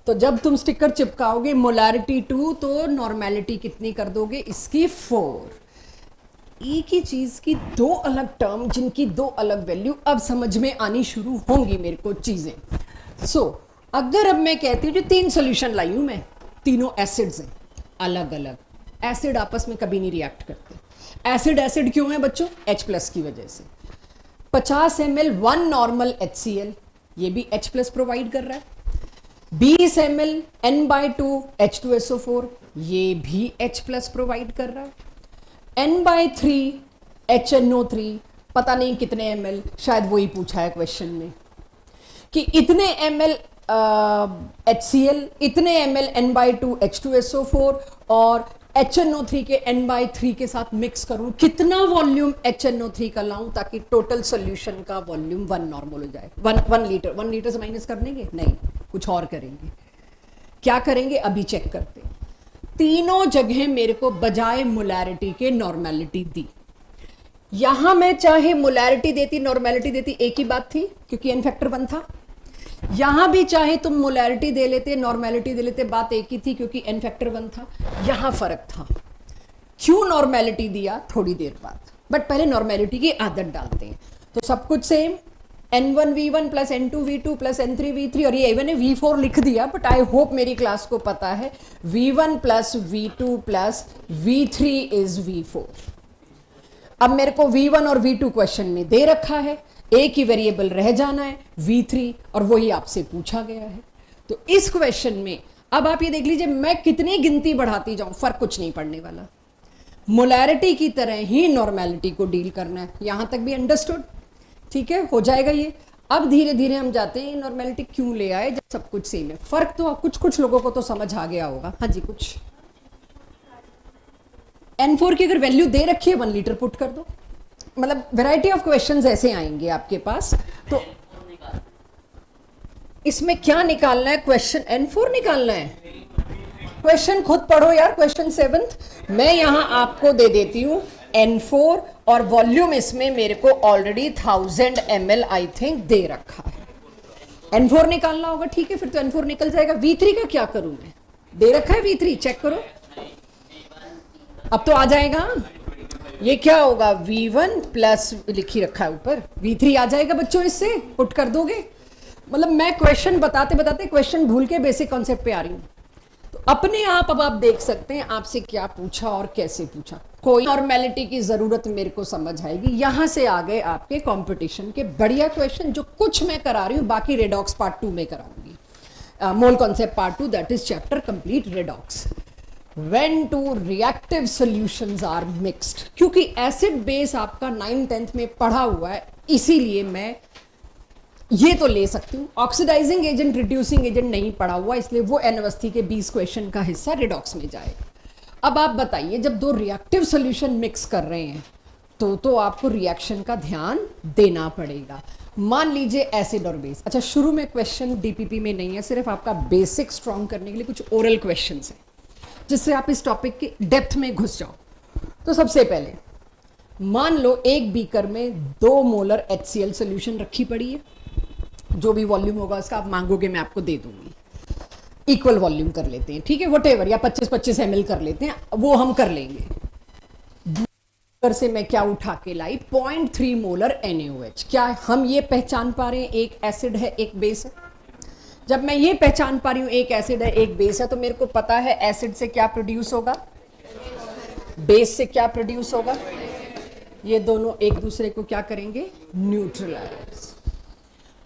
S1: तो जब तुम स्टिकर चिपकाओगे मोलैरिटी 2, तो नॉर्मेलिटी कितनी कर दोगे? इसकी 4। एक ही चीज की दो अलग टर्म, जिनकी दो अलग वैल्यू अब समझ में आनी शुरू होंगी मेरे को चीजें। अगर अब मैं कहती हूं जो 3 सॉल्यूशन लाई हूं मैं, तीनों एसिड्स हैं अलग अलग। एसिड आपस में कभी नहीं रिएक्ट करते। एसिड क्यों है बच्चों? H+ की वजह से। 50 ml 1 नॉर्मल HCl, ये भी H+ प्रोवाइड कर रहा है। 20 ml N/2 H2SO4, ये भी H+ प्रोवाइड कर रहा है। N/3 HNO3, पता नहीं कितने ml, शायद वही पूछा है क्वेश्चन में कि इतने ml HCl, इतने ml N/2 H2SO4 और HNO3 के N/3 के साथ मिक्स करूं, कितना वॉल्यूम HNO3 का लाऊं ताकि टोटल सॉल्यूशन का वॉल्यूम 1 नॉर्मल हो जाए। 1 लीटर, 1 लीटर से माइनस कर देंगे? नहीं, कुछ और करेंगे। क्या करेंगे अभी चेक करते हैं। तीनों जगह मेरे को बजाय मोलैरिटी के नॉर्मेलिटी दी। यहां मैं चाहे मोलैरिटी देती नॉर्मेलिटी देती, एक ही बात थी, क्योंकि N फैक्टर 1 था। यहां भी चाहे तुम मोलैरिटी दे लेते नॉर्मेलिटी दे लेते, बात एक ही थी, क्योंकि N फैक्टर 1 था। यहां फर्क था। क्यों नॉर्मेलिटी दिया थोड़ी देर बाद, बट पहले नॉर्मेलिटी की आदत डालते हैं। तो सब कुछ same, N1 V1 plus N2 V2 plus N3 V3, और ये मैंने V4 लिख दिया, बट आई होप मेरी क्लास को पता है V1 plus V2 plus V3 is V4। अब मेरे को V1 और V2 क्वेश्चन में दे रखा है, एक ही वेरिएबल रह जाना है V3, और वही आपसे पूछा गया है। तो इस क्वेश्चन में अब आप ये देख लीजिए, मैं कितनी गिनती बढ़ाती जाऊं फर्क कुछ नहीं पड़ने वाला। मोलैरिटी की तरह ही नॉर्मेलिटी को डील करना है। यहां तक भी अंडरस्टूड? ठीक है, हो जाएगा ये। अब धीरे धीरे हम जाते हैं नॉर्मेलिटी क्यों ले आए जब सब कुछ सेम है। फर्क तो कुछ लोगों को तो समझ आ गया होगा। हाँ जी, कुछ N4 की अगर वैल्यू दे रखी है 1 लीटर पुट कर दो। मतलब वैरायटी ऑफ क्वेश्चंस ऐसे आएंगे आपके पास। तो इसमें क्या निकालना है? क्वेश्चन N4 निकालना है। क्वेश्चन खुद पढ़ो यार, क्वेश्चन 7th। मैं यहां आपको दे देती हूं N4, और वॉल्यूम इसमें मेरे को already 1000 ml I think they रखा है। N4 निकालना होगा, ठीक है, फिर तो N4 निकल जाएगा। V3 का क्या करूं मैं? दे रखा है V3, चेक करो अब तो आ जाएगा। ये क्या होगा V1 प्लस लिखी रखा है ऊपर V3 आ जाएगा बच्चों, इससे पुट कर दोगे। मतलब मैं क्वेश्चन बताते बताते क्वेश्चन भूल के बेसिक कॉन्सेप्ट पे आ रही हूँ। तो अपने आप अब आप देख सकते हैं आपसे क्या पूछा और कैसे पूछा, कोई नॉर्मेलिटी की जरूरत मेरे को समझ आएगी। यहां से आ गए आपके कंपटीशन के बढ़िया क्वेश्चन, जो कुछ मैं करा रही हूँ, बाकी रेडॉक्स पार्ट 2 में कराऊंगी। Mole concept part 2, that is chapter complete redox. When two reactive solutions are mixed, क्योंकि एसिड बेस आपका 9th 10th में पढ़ा हुआ है, इसीलिए मैं ये तो ले सकती हूँ। ऑक्सीडाइजिंग एजेंट, रिड्यूसिंग एजेंट नहीं पढ़ा हुआ, इसलिए वो एन अवस्थी के 20 क्वेश्चन का हिस्सा रिडॉक्स में जाएगा। अब आप बताइए, जब दो रिएक्टिव सॉल्यूशन मिक्स कर रहे हैं तो आपको रिएक्शन का ध्यान देना पड़ेगा। मान लीजिए एसिड और बेस। अच्छा, शुरू में क्वेश्चन डीपीपी में नहीं है, सिर्फ आपका बेसिक स्ट्रॉन्ग करने के लिए कुछ ओरल क्वेश्चन है, जिससे आप इस टॉपिक के डेप्थ में घुस जाओ। तो सबसे पहले मान लो एक बीकर में 2 मोलर HCl सॉल्यूशन रखी पड़ी है, जो भी वॉल्यूम होगा उसका आप मांगोगे मैं आपको दे दूंगी। इक्वल वॉल्यूम कर लेते हैं, ठीक है, व्हाटएवर, या 25-25 ml कर लेते हैं, वो हम कर लेंगे। बीकर से मैं क्या उठा के लाई, 0.3 मोलर NaOH। क्या हम ये पहचान पा रहे हैं एक एसिड है एक बेस है? जब मैं ये पहचान पा रही हूं एक एसिड है एक बेस है, तो मेरे को पता है एसिड से क्या प्रोड्यूस होगा, बेस से क्या प्रोड्यूस होगा। ये दोनों एक दूसरे को क्या करेंगे, न्यूट्रलाइज।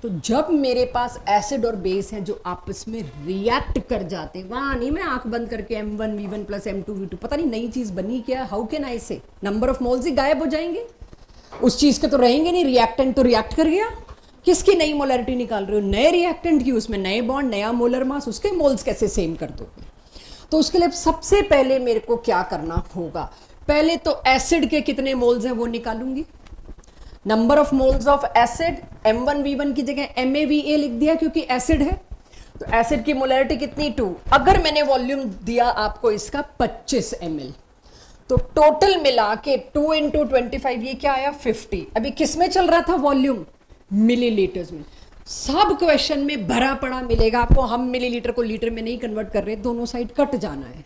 S1: तो जब मेरे पास एसिड और बेस हैं जो आपस में रिएक्ट कर जाते हैं, वहां नहीं मैं आंख बंद करके M1V1 प्लस M2V2, पता नहीं नई चीज बनी क्या, हाउ कैन आई से, नंबर ऑफ मोल्स ही गायब हो जाएंगे, उस चीज के तो रहेंगे नहीं। रिएक्टेंट तो रिएक्ट कर गया, किसकी नई मोलरिटी निकाल रहे हो, नए रिएक्टेंट की, उसमें नए बॉन्ड, नया मोलर मास, उसके मोल्स कैसे सेम कर दोगे। तो उसके लिए सबसे पहले मेरे को क्या करना होगा, पहले तो एसिड के कितने मोल्स हैं वो निकालूंगी। Number of moles of acid, M1V1 की जगह MaVa लिख दिया क्योंकि एसिड है, तो एसिड की मोलरिटी कितनी 2। अगर मैंने वॉल्यूम दिया आपको इसका 25 ml, तो टोटल मिला के 2 × 25 ये क्या आया 50। अभी किस में चल रहा था वॉल्यूम, मिलीलीटर्स में। सब क्वेश्चन में भरा पड़ा मिलेगा आपको, हम मिलीलीटर को लीटर में नहीं कन्वर्ट कर रहे, दोनों साइड कट जाना है।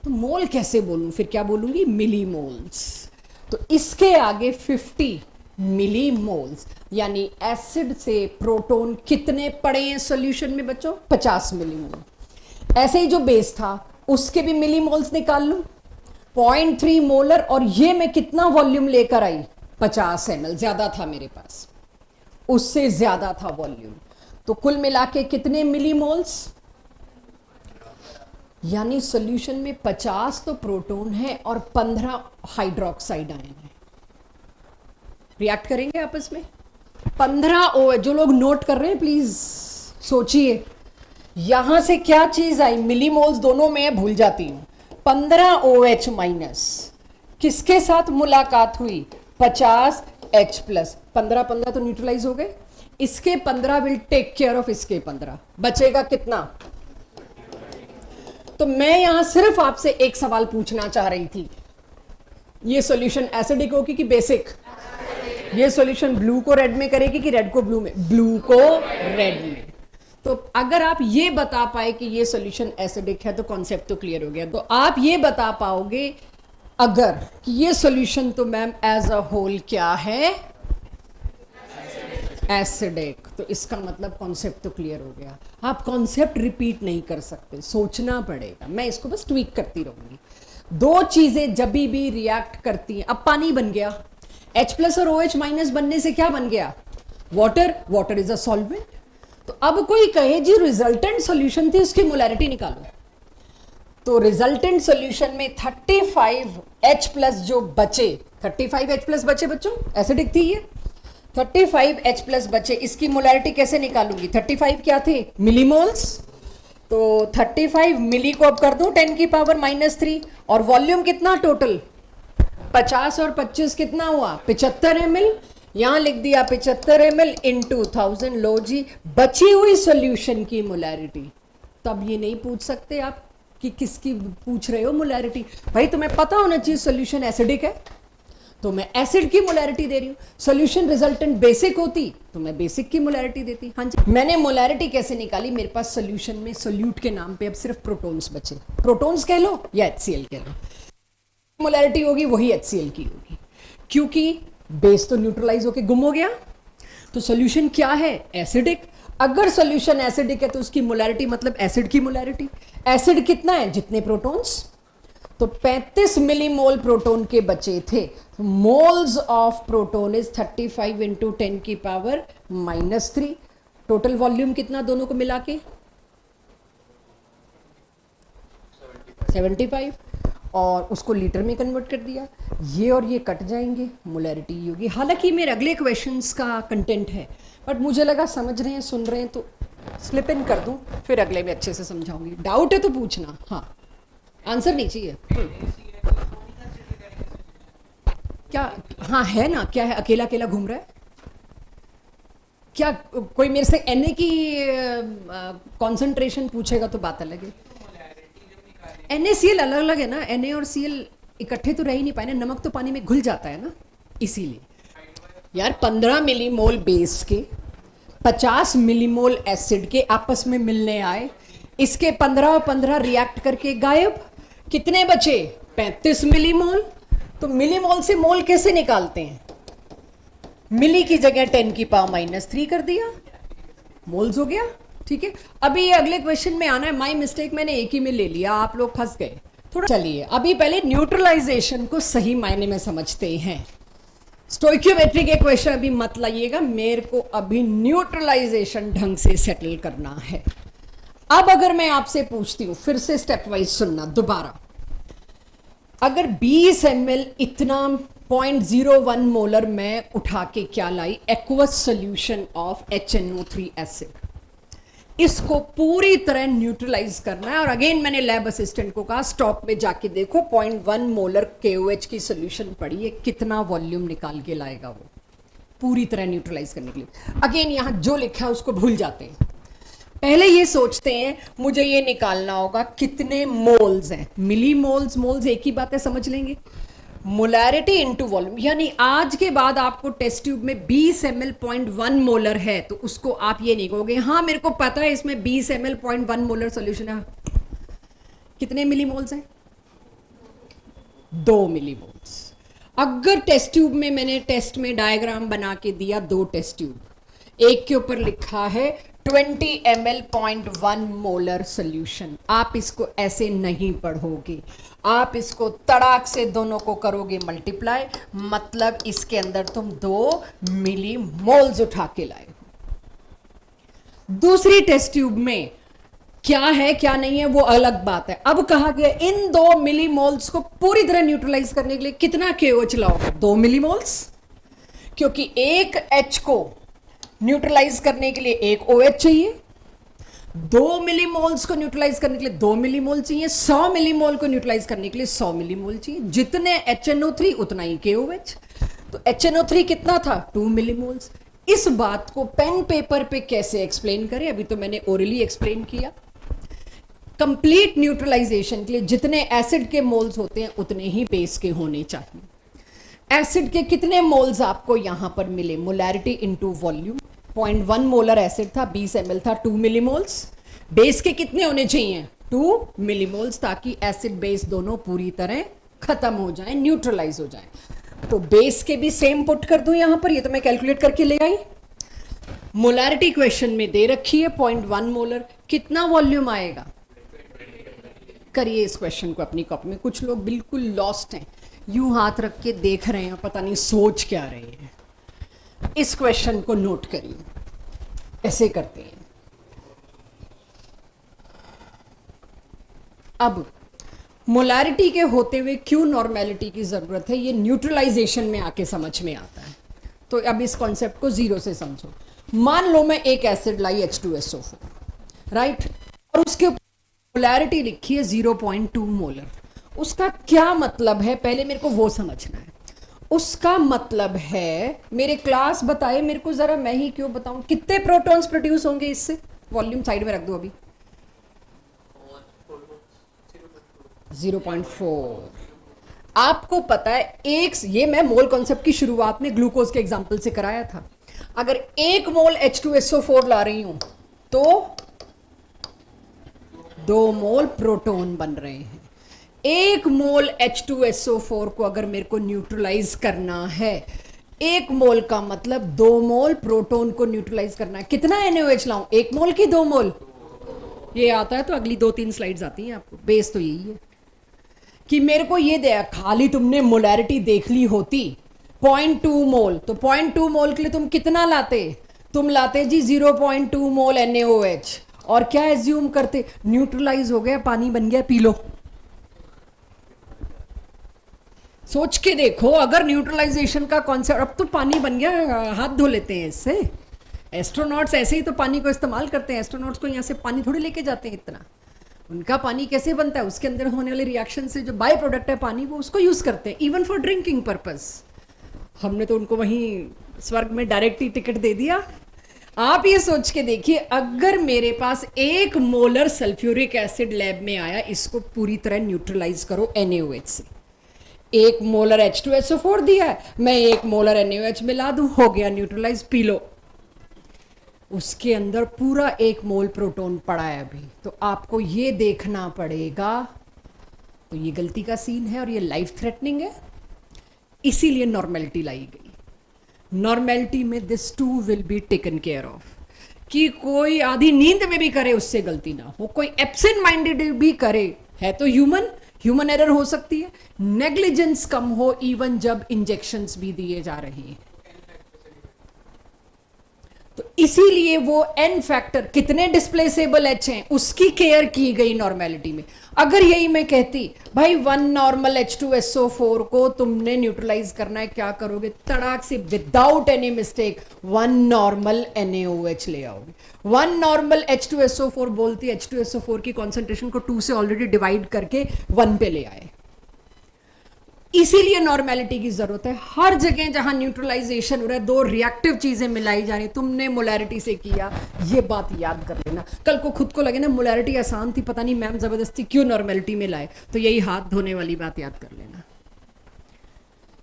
S1: तो मोल कैसे बोलूं, फिर क्या बोलूंगी, मिलीमोल्स। तो इसके आगे 50 मिलीमोल्स, यानी एसिड से प्रोटॉन कितने पड़े हैं सॉल्यूशन में बच्चों, 50 मिलीमोल। ऐसे ही जो बेस था उसके भी मिलीमोल्स निकाल लूं, 0.3 मोलर, और ये मैं कितना वॉल्यूम लेकर आई, 50 ml, ज्यादा था मेरे पास, उससे ज्यादा था वॉल्यूम। तो कुल मिला के कितने मिलीमोल्स, यानी सॉल्यूशन में 50 तो प्रोटॉन है और 15 हाइड्रोक्साइड आयन है, रिएक्ट करेंगे आपस में। 15 OH, जो लोग नोट कर रहे हैं प्लीज सोचिए, यहां से क्या चीज आई, मिलीमोल्स दोनों में भूल जाती हूं। 15 OH माइनस किसके साथ मुलाकात हुई, 50 H प्लस, 15 तो न्यूट्रलाइज हो गए, इसके 15 विल टेक केयर ऑफ इसके 15, बचेगा कितना। तो मैं यहां सिर्फ आपसे एक सवाल पूछना चाह रही थी, ये सॉल्यूशन एसिडिक होगी कि बेसिक, ये सॉल्यूशन ब्लू को रेड में करेगी कि रेड को ब्लू में, ब्लू को रेड में। तो अगर आप ये बता पाए कि ये सॉल्यूशन एसिडिक है तो कॉन्सेप्ट तो क्लियर हो गया। तो आप ये बता पाओगे अगर कि ये सॉल्यूशन तो मैम एज अ होल क्या है, एसिडिक, तो इसका मतलब कॉन्सेप्ट तो क्लियर हो गया। आप कॉन्सेप्ट रिपीट नहीं कर सकते, सोचना पड़ेगा, मैं इसको बस ट्वीक करती रहूंगी। दो चीजें जब भी रिएक्ट करती हैं, अब पानी बन गया, H प्लस और OH माइनस बनने से क्या बन गया, water, water is a solvent. तो अब कोई कहे जी रिजल्टेंट सॉल्यूशन थी उसकी मोलैरिटी निकालो, तो रिजल्टेंट सॉल्यूशन में 35 H प्लस जो बचे, 35 H प्लस बचे बच्चों, एसिडिक थी ये, 35 H प्लस बचे, इसकी मोलैरिटी कैसे निकालूंगी, 35 क्या थे मिलीमोल्स, तो 35 मिली को अब कर दो 10 की पावर -3, और वॉल्यूम कितना टोटल 50 और 25 कितना हुआ 75 ml, यहां लिख दिया 75 ml इंटू 1000, लो जी बची हुई सॉल्यूशन की मोलैरिटी। तब ये नहीं पूछ सकते आप कि किसकी पूछ रहे हो मोलैरिटी, भाई तुम्हें पता होना चाहिए सॉल्यूशन एसिडिक है, तो मैं एसिड की मोलैरिटी दे रही हूँ। सॉल्यूशन रिजल्टेंट बेसिक होती तो मैं बेसिक की मोलैरिटी देती। हाँ जी, मैंने मोलैरिटी कैसे निकाली? मेरे पास सॉल्यूशन में सोल्यूट के नाम पे अब सिर्फ प्रोटॉन्स बचे। प्रोटॉन्स कह लो या HCl कह लो, मोलैरिटी होगी वही HCl की होगी, क्योंकि बेस तो न्यूट्रलाइज होके गुम हो गया। तो सॉल्यूशन क्या है? एसिडिक। अगर सॉल्यूशन एसिडिक है तो उसकी मोलैरिटी मतलब एसिड की मोलैरिटी। एसिड कितना है? जितने प्रोटॉन्स। तो 35 मिलीमोल प्रोटॉन के बचे थे। Moles of proton is 35 into 10 की पावर -3। टोटल वॉल्यूम कितना दोनों को मिला के? 75। और उसको लीटर में कन्वर्ट कर दिया। ये और ये कट जाएंगे, मोलैरिटी ये होगी। हालांकि मेरे अगले क्वेश्चंस का कंटेंट है, बट मुझे लगा समझ रहे हैं, सुन रहे हैं, तो स्लिप इन कर दूं, फिर अगले में अच्छे से समझाऊंगी। डाउट है तो पूछना। हाँ, आंसर नहीं चाहिए क्या? हाँ है ना, क्या है? अकेला अकेला घूम रहा है क्या? कोई मेरे से Na की कॉन्सेंट्रेशन पूछेगा तो बात अलग है। NaCl अलग अलग है ना, Na और Cl इकट्ठे तो रह ही नहीं पाए ना, नमक तो पानी में घुल जाता है ना, इसीलिए। यार 15 मिलीमोल बेस के 50 मिलीमोल एसिड के आपस में मिलने आए, इसके 15 और 15 रिएक्ट करके गायब। कितने बचे? 35 मिलीमोल। तो मिलीमोल से मोल कैसे निकालते हैं? मिली की जगह 10 की पावर -3 कर दिया, मोल्स हो गया। ठीक है, अभी ये अगले क्वेश्चन में आना है। माय मिस्टेक, मैंने एक ही में ले लिया, आप लोग फंस गए थोड़ा। चलिए अभी पहले न्यूट्रलाइजेशन को सही मायने में समझते हैं। स्टोइकियोमेट्री के क्वेश्चन अभी मत लाइएगा, मेरे को अभी न्यूट्रलाइजेशन ढंग से सेटल करना है। अब अगर मैं आपसे पूछती हूं, फिर से स्टेप वाइज सुनना दोबारा, अगर 20 ml इतना 0.01 मोलर मैं उठा के क्या लाई? Aqueous solution of HNO3 acid. इसको पूरी तरह न्यूट्रलाइज करना है। और अगेन मैंने लैब असिस्टेंट को कहा स्टॉप में जाके देखो 0.1 मोलर KOH की सोल्यूशन पड़ी है, कितना वॉल्यूम निकाल के लाएगा वो पूरी तरह न्यूट्रलाइज करने के लिए। अगेन यहां जो लिखा है उसको भूल जाते हैं, पहले ये सोचते हैं मुझे ये निकालना होगा कितने मोल्स हैं। मिली मोल्स, मोल्स एक ही बात है, समझ लेंगे। मोलैरिटी इनटू वॉल्यूम, यानी आज के बाद आपको टेस्ट ट्यूब में 20 ml 0.1 मोलर है तो उसको आप ये नहीं कहोगे हाँ मेरे को पता है इसमें 20 ml 0.1 मोलर सोल्यूशन है। कितने मिली मोल्स हैं? 2 मिली मोल्स। अगर टेस्ट ट्यूब में मैंने टेस्ट में डायग्राम बना के दिया 2 टेस्ट ट्यूब, एक के ऊपर लिखा है 20 ml 0.1 मोलर सोल्यूशन, आप इसको ऐसे नहीं पढ़ोगे, आप इसको तड़ाक से दोनों को करोगे मल्टीप्लाई, मतलब इसके अंदर तुम 2 मिली मोल्स उठा के लाए हो। दूसरी टेस्ट ट्यूब में क्या है क्या नहीं है वो अलग बात है। अब कहा गया इन 2 मिली मोल्स को पूरी तरह न्यूट्रलाइज करने के लिए कितना KOH लाओगे? 2 मिली मोल्स, क्योंकि एक H को न्यूट्रलाइज करने के लिए एक OH चाहिए, 2 मिलीमोल्स को न्यूट्रलाइज करने के लिए 2 मिलीमोल चाहिए, 100 मिलीमोल को न्यूट्रलाइज करने के लिए 100 मिलीमोल चाहिए। जितने HNO3 उतना ही KOH। तो HNO3 कितना था? 2 मिलीमोल्स। इस बात को पेन पेपर पे कैसे एक्सप्लेन करें? अभी तो मैंने ओरली एक्सप्लेन किया। कंप्लीट न्यूट्रलाइजेशन के लिए जितने एसिड के मोल्स होते हैं उतने ही बेस के होने चाहिए। एसिड के कितने मोल्स आपको यहां पर मिले? Molarity into volume. 0.1 molar acid था, 20 ml था, 2 मिलीमोल्स। बेस के कितने होने चाहिए? 2 मिलीमोल्स, ताकि एसिड बेस दोनों पूरी तरह खत्म हो जाए, न्यूट्रलाइज हो जाए। तो बेस के भी सेम पुट कर दूं यहां पर, ये तो मैं कैलकुलेट करके ले आई। मोलैरिटी क्वेश्चन में दे रखी है 0.1 मोलर, कितना वॉल्यूम आएगा? करिए इस क्वेश्चन को अपनी कॉपी में। कुछ लोग बिल्कुल लॉस्ट हैं, यूं हाथ रख के देख रहे हैं, पता नहीं सोच क्या रहे हैं। इस क्वेश्चन को नोट करिए, ऐसे करते हैं। अब मोलैरिटी के होते हुए क्यों नॉर्मेलिटी की जरूरत है, ये न्यूट्रलाइजेशन में आके समझ में आता है। तो अब इस कॉन्सेप्ट को जीरो से समझो। मान लो मैं एक एसिड लाई H2SO4, राइट, और उसके ऊपर मोलैरिटी लिखी है 0.2 मोलर। उसका क्या मतलब है, पहले मेरे को वो समझना है। उसका मतलब है, मेरे क्लास बताए मेरे को जरा, मैं ही क्यों बताऊं, कितने प्रोटॉन्स प्रोड्यूस होंगे इससे? वॉल्यूम साइड में रख दो अभी। 0.4। आपको पता है ये मैं मोल कॉन्सेप्ट की शुरुआत में ग्लूकोज के एग्जांपल से कराया था। अगर 1 मोल H2SO4 ला रही हूं तो 2 मोल प्रोटॉन बन रहे हैं। 1 मोल H2SO4 को अगर मेरे को न्यूट्रलाइज करना है, 1 मोल का मतलब 2 मोल प्रोटॉन को न्यूट्रलाइज करना है। कितना NaOH लाऊं, 1 मोल की 2 मोल? ये आता है तो अगली 2-3 स्लाइड्स आती हैं आपको। बेस तो यही है कि मेरे को ये दे, खाली तुमने मोलैरिटी देख ली होती 0.2 मोल, तो 0.2 मोल के लिए तुम कितना लाते? तुम लाते जी 0.2 मोल NaOH और क्या एज्यूम करते? न्यूट्रलाइज हो गया, पानी बन गया, पी लो। सोच के देखो, अगर न्यूट्रलाइजेशन का कॉन्सेप्ट, अब तो पानी बन गया, हाथ धो लेते हैं इससे। एस्ट्रोनॉट्स ऐसे ही तो पानी को इस्तेमाल करते हैं। एस्ट्रोनॉट्स को यहाँ से पानी थोड़ी लेके जाते हैं इतना। उनका पानी कैसे बनता है? उसके अंदर होने वाले रिएक्शन से जो बाय प्रोडक्ट है पानी, वो उसको यूज करते हैं इवन फॉर ड्रिंकिंग पर्पस। हमने तो उनको वहीं स्वर्ग में डायरेक्ट ही टिकट दे दिया। आप ये सोच के देखिए, अगर मेरे पास 1 मोलर सल्फ्यूरिक एसिड लैब में आया, इसको पूरी तरह न्यूट्रलाइज करो NaOH से। 1 मोलर H2SO4 दिया है, मैं 1 मोलर NaOH मिला दूं, हो गया न्यूट्रलाइज, पी लो। उसके अंदर पूरा 1 मोल प्रोटॉन पड़ा है अभी, तो आपको ये देखना पड़ेगा। तो ये गलती का सीन है और ये लाइफ थ्रेटनिंग है, इसीलिए नॉर्मेलिटी लाई गई। नॉर्मेलिटी में this too will be taken care of, कि कोई आधी नींद में भी करे उससे गलती ना हो, कोई एब्सेंट माइंडेड भी करे, है तो ह्यूमन एरर हो सकती है। नेग्लिजेंस कम हो इवन जब इंजेक्शंस भी दिए जा रहे हैं। तो इसीलिए वो N फैक्टर, कितने डिस्प्लेसेबल H हैं, उसकी केयर की गई नॉर्मेलिटी में। अगर यही मैं कहती भाई 1 नॉर्मल H2SO4 को तुमने न्यूट्रलाइज करना है, क्या करोगे? तड़ाक से without any mistake 1 normal NaOH ले आओगे। 1 नॉर्मल H2SO4 बोलती H2SO4 की कॉन्सेंट्रेशन को 2 से ऑलरेडी डिवाइड करके 1 पे ले आए। इसीलिए नॉर्मेलिटी की जरूरत है। हर जगह जहां न्यूट्रलाइजेशन हो रहा है, 2 रिएक्टिव चीजें मिलाई जा रही, तुमने मोलैरिटी से किया, ये बात याद कर लेना। कल को खुद को लगे ना मोलैरिटी आसान थी, पता नहीं मैम जबरदस्ती क्यों नॉर्मेलिटी में लाए, तो यही हाथ धोने वाली बात याद कर लेना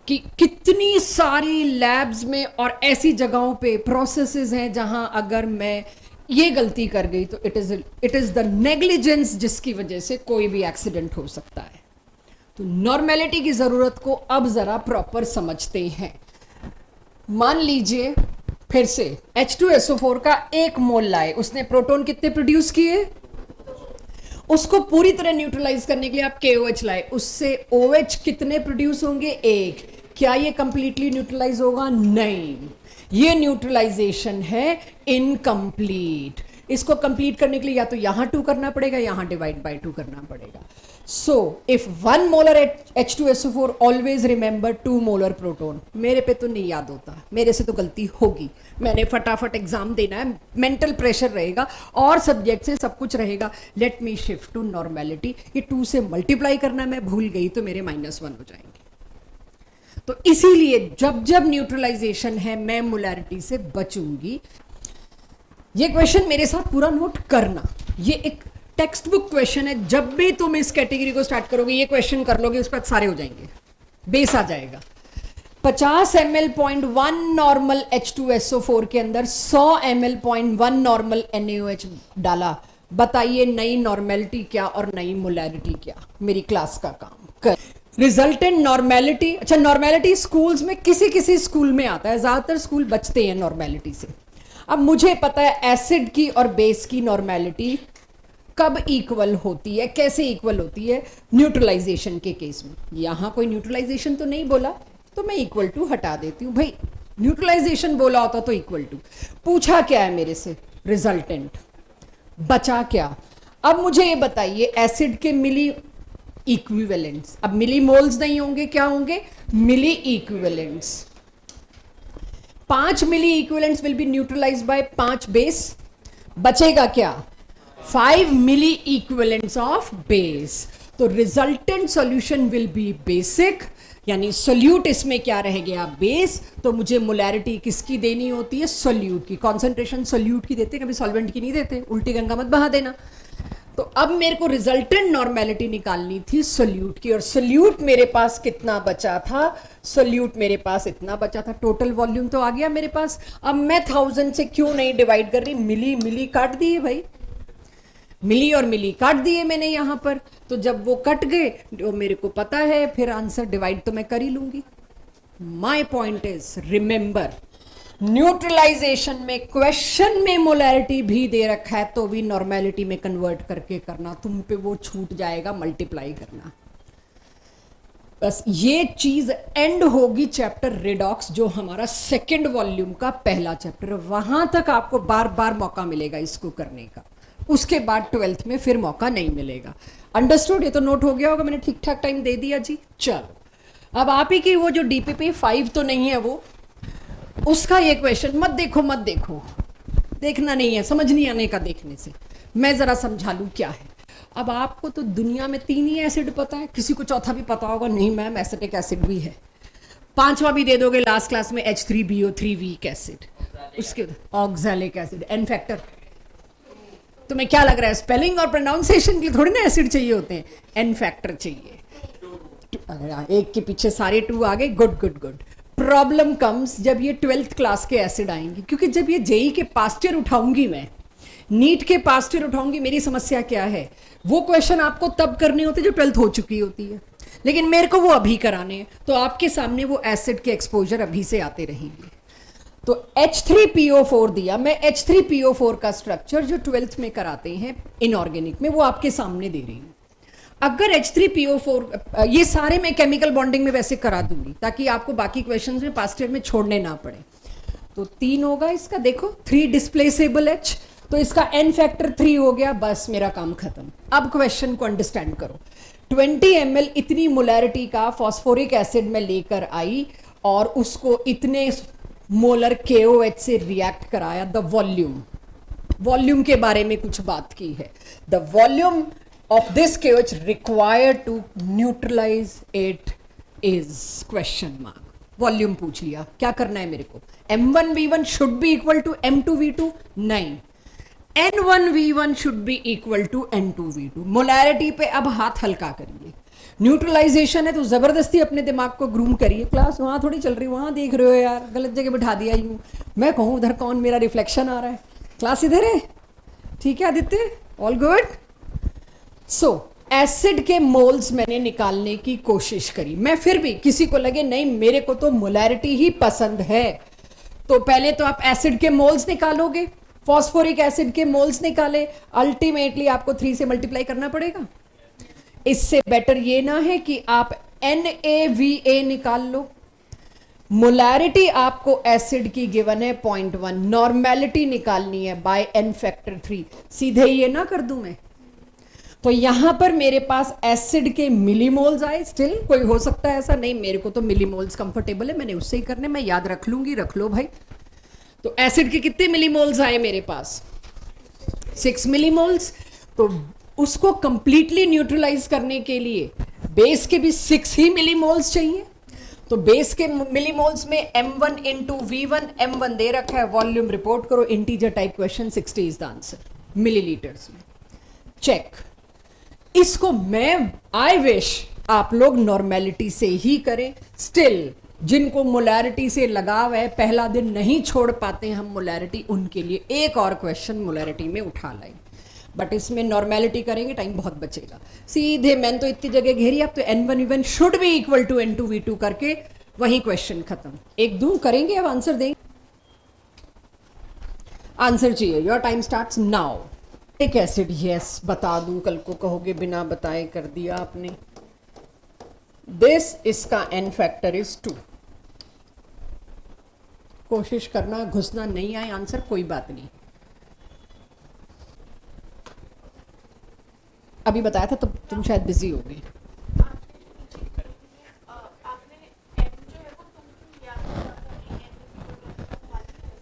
S1: कि कितनी सारी लैब्स में और ऐसी जगहों पे प्रोसेसेस हैं जहां अगर मैं ये गलती कर गई तो इट इज द नेग्लिजेंस जिसकी वजह से कोई भी एक्सीडेंट हो सकता है। तो नॉर्मेलिटी की जरूरत को अब जरा प्रॉपर समझते हैं। मान लीजिए फिर से H2SO4 का 1 मोल लाए, उसने प्रोटॉन कितने प्रोड्यूस किए? उसको पूरी तरह न्यूट्रलाइज करने के लिए आप KOH लाए, उससे OH कितने प्रोड्यूस होंगे? 1। क्या ये कंप्लीटली न्यूट्रलाइज होगा? नहीं, ये न्यूट्रलाइजेशन है इनकम्प्लीट। इसको कंप्लीट करने के लिए या तो यहां 2 करना पड़ेगा, यहां डिवाइड बाय 2 करना पड़ेगा। So, if 1 molar H2SO4, always remember 2 molar proton। मेरे पे तो नहीं याद होता, मेरे से तो गलती होगी, मैंने फटाफट एग्जाम देना है, मेंटल प्रेशर रहेगा और सब्जेक्ट से सब कुछ रहेगा। Let me shift to normality. ये 2 से मल्टीप्लाई करना मैं भूल गई तो मेरे -1 हो जाएंगे। तो इसीलिए जब जब न्यूट्रलाइजेशन है मैं मोलैरिटी से बचूंगी। ये क्वेश्चन मेरे साथ पूरा नोट करना, ये एक टेक्स्ट बुक क्वेश्चन है। जब भी तुम इस कैटेगरी को स्टार्ट करोगे ये क्वेश्चन कर लोगे, उस पर सारे हो जाएंगे, बेस आ जाएगा। 50 ml 0.1 नॉर्मल H2SO4 के अंदर 100 ml 0.1 नॉर्मल NaOH डाला, बताइए नई नॉर्मेलिटी क्या और नई मोलैरिटी क्या? मेरी क्लास का काम कर। रिजल्टेंट नॉर्मेलिटी, अच्छा नॉर्मेलिटी स्कूल्स में किसी किसी स्कूल में आता है, ज्यादातर स्कूल बचते हैं नॉर्मेलिटी से। अब मुझे पता है एसिड की और बेस की नॉर्मेलिटी कब इक्वल होती है, कैसे इक्वल होती है? न्यूट्रलाइजेशन के केस में। यहां कोई न्यूट्रलाइजेशन तो नहीं बोला तो मैं इक्वल टू हटा देती हूं। भाई न्यूट्रलाइजेशन बोला होता तो इक्वल टू, पूछा क्या है मेरे से? रिजल्टेंट। बचा क्या? अब मुझे ये बताइए एसिड के मिली इक्विवेलेंट्स, अब मिली मोल्स नहीं होंगे, क्या होंगे? Milli equivalents. 5 milli equivalents will be neutralized by 5 base, बचेगा क्या? 5 मिली इक्विवेलेंट्स ऑफ बेस। तो resultant solution will be basic, यानी सोल्यूट इसमें क्या रह गया? बेस। तो मुझे मोलैरिटी किसकी देनी होती है? सोल्यूट की। कॉन्सेंट्रेशन सोल्यूट की देते, कभी सॉल्वेंट की नहीं देते, उल्टी गंगा मत बहा देना। तो अब मेरे को रिजल्टेंट नॉर्मेलिटी निकालनी थी सोल्यूट की, और सोल्यूट मेरे पास कितना बचा था, सोल्यूट मेरे पास इतना बचा था, टोटल वॉल्यूम तो आ गया मेरे पास। अब मैं 1000 से क्यों नहीं डिवाइड कर रही, मिली मिली काट दिए भाई, मिली और मिली काट दिए मैंने यहां पर। तो जब वो कट गए, जो मेरे को पता है, फिर आंसर डिवाइड तो मैं कर ही लूंगी। My point is, remember, neutralization में क्वेश्चन में मोलैरिटी भी दे रखा है तो भी नॉर्मेलिटी में कन्वर्ट करके करना, तुम पे वो छूट जाएगा मल्टीप्लाई करना। बस ये चीज एंड होगी चैप्टर रिडॉक्स, जो हमारा सेकंड वॉल्यूम का पहला चैप्टर, वहां तक आपको बार बार मौका मिलेगा इसको करने का, उसके बाद 12th में फिर मौका नहीं मिलेगा। अंडरस्टूड? ये तो नोट हो गया होगा, मैंने ठीक ठाक टाइम दे दिया जी। चलो अब आप ही की वो जो डीपीपी 5 तो नहीं है, वो उसका ये क्वेश्चन मत देखो, मत देखो, देखना नहीं है, समझ नहीं आने का देखने से, मैं जरा समझा लूं क्या है। अब आपको तो दुनिया में 3 ही एसिड पता है, किसी को चौथा भी पता होगा, नहीं मैम एसिटिक एसिड भी है, 5वां भी दे दोगे लास्ट क्लास में, H3BO3 वीक एसिड, उसके ऑक्सैलिक एसिड, एन फैक्टर। तुम्हें क्या लग रहा है स्पेलिंग और प्रोनाउंसिएशन के लिए थोड़ी ना एसिड चाहिए होते हैं, एन फैक्टर चाहिए। एक के पीछे सारे 2 आ गए, good good good. Problem comes जब ये 12th क्लास के एसिड आएंगे, क्योंकि जब ये जेई के पास्ट ईयर उठाऊंगी मैं, नीट के पास्ट ईयर उठाऊंगी, मेरी समस्या क्या है, वो क्वेश्चन आपको तब करने होते जो 12th हो चुकी होती है, लेकिन मेरे को वो अभी कराने हैं, तो आपके सामने वो एसिड के एक्सपोजर अभी से आते रहेंगे। तो H3PO4 दिया, मैं H3PO4 का स्ट्रक्चर जो 12th में कराते हैं इनऑर्गेनिक में, वो आपके सामने दे रही हूं। अगर H3PO4, ये सारे मैं केमिकल बॉन्डिंग में वैसे करा दूंगी ताकि आपको बाकी क्वेश्चंस में पास्ट ईयर में छोड़ने ना पड़े। तो 3 होगा इसका, देखो 3 डिस्प्लेसेबल H, तो इसका N फैक्टर 3 हो गया, बस मेरा काम खत्म। अब क्वेश्चन को अंडरस्टैंड करो। 20 ml इतनी मोलैरिटी का फॉस्फोरिक एसिड में लेकर आई और उसको इतने मोलर KOH से रिएक्ट कराया। द वॉल्यूम के बारे में कुछ बात की है। The volume of this KOH required to neutralize it is question mark. Volume पूछ लिया, क्या करना है मेरे को, M1V1 should be equal to M2V2, नहीं, N1V1 should be equal to N2V2। Molarity पे अब हाथ हल्का करिए, न्यूट्रलाइजेशन है तो जबरदस्ती अपने दिमाग को ग्रूम करिए। क्लास वहां थोड़ी चल रही, वहां देख रहे हो यार, गलत जगह बिठा दिया यूं, मैं कहूं उधर कौन, मेरा रिफ्लेक्शन आ रहा है, क्लास इधर है, ठीक है आदित्य, ऑल गुड। सो एसिड के मोल्स मैंने निकालने की कोशिश करी, मैं फिर भी किसी को लगे नहीं मेरे को तो मोलैरिटी ही पसंद है, तो पहले तो आप एसिड के मोल्स निकालोगे, फॉस्फोरिक एसिड के मोल्स निकाले, अल्टीमेटली आपको 3 से मल्टीप्लाई करना पड़ेगा। इससे बेटर ये ना है कि आप NaVA निकाल लो। मोलैरिटी आपको एसिड की गिवन है 0.1, नॉर्मेलिटी निकालनी है बाय N फैक्टर 3, सीधे ये ना कर दूं मैं, तो यहां पर मेरे पास एसिड के मिलीमोल्स आए। स्टिल कोई हो सकता है ऐसा, नहीं मेरे को तो मिलीमोल्स कंफर्टेबल है, मैंने उससे ही करने, मैं याद रख लूंगी, रख लो भाई। तो एसिड के कितने मिलीमोल्स आए मेरे पास, 6 मिलीमोल्स। तो उसको कंप्लीटली न्यूट्रलाइज करने के लिए बेस के भी 6 ही मिलीमोल्स चाहिए। तो बेस के मिलीमोल्स में M1 इंटू V1, M1 दे रखा है, वॉल्यूम रिपोर्ट करो, integer type question, 60 is the answer, millilitres में, चेक। इसको मैं आई विश आप लोग नॉर्मेलिटी से ही करें। स्टिल जिनको मोलैरिटी से लगाव है, पहला दिन नहीं छोड़ पाते हम मोलैरिटी, उनके लिए एक और क्वेश्चन मोलैरिटी में उठा लाएं, बट इसमें नॉर्मेलिटी करेंगे टाइम बहुत बचेगा। सीधे मैंने तो इतनी जगह घेरी, अब तो N1V1 should be equal to N2V2 करके वही क्वेश्चन खत्म। एक दो करेंगे, अब आंसर देंगे, आंसर चाहिए, योर टाइम स्टार्ट्स नाउ। एक एसिड, यस बता दूं, कल को कहोगे बिना बताए कर दिया आपने। दिस, इसका N फैक्टर इज 2। कोशिश करना घुसना नहीं आए आंसर, कोई बात नहीं, अभी बताया था तो तुम शायद बिजी हो गए।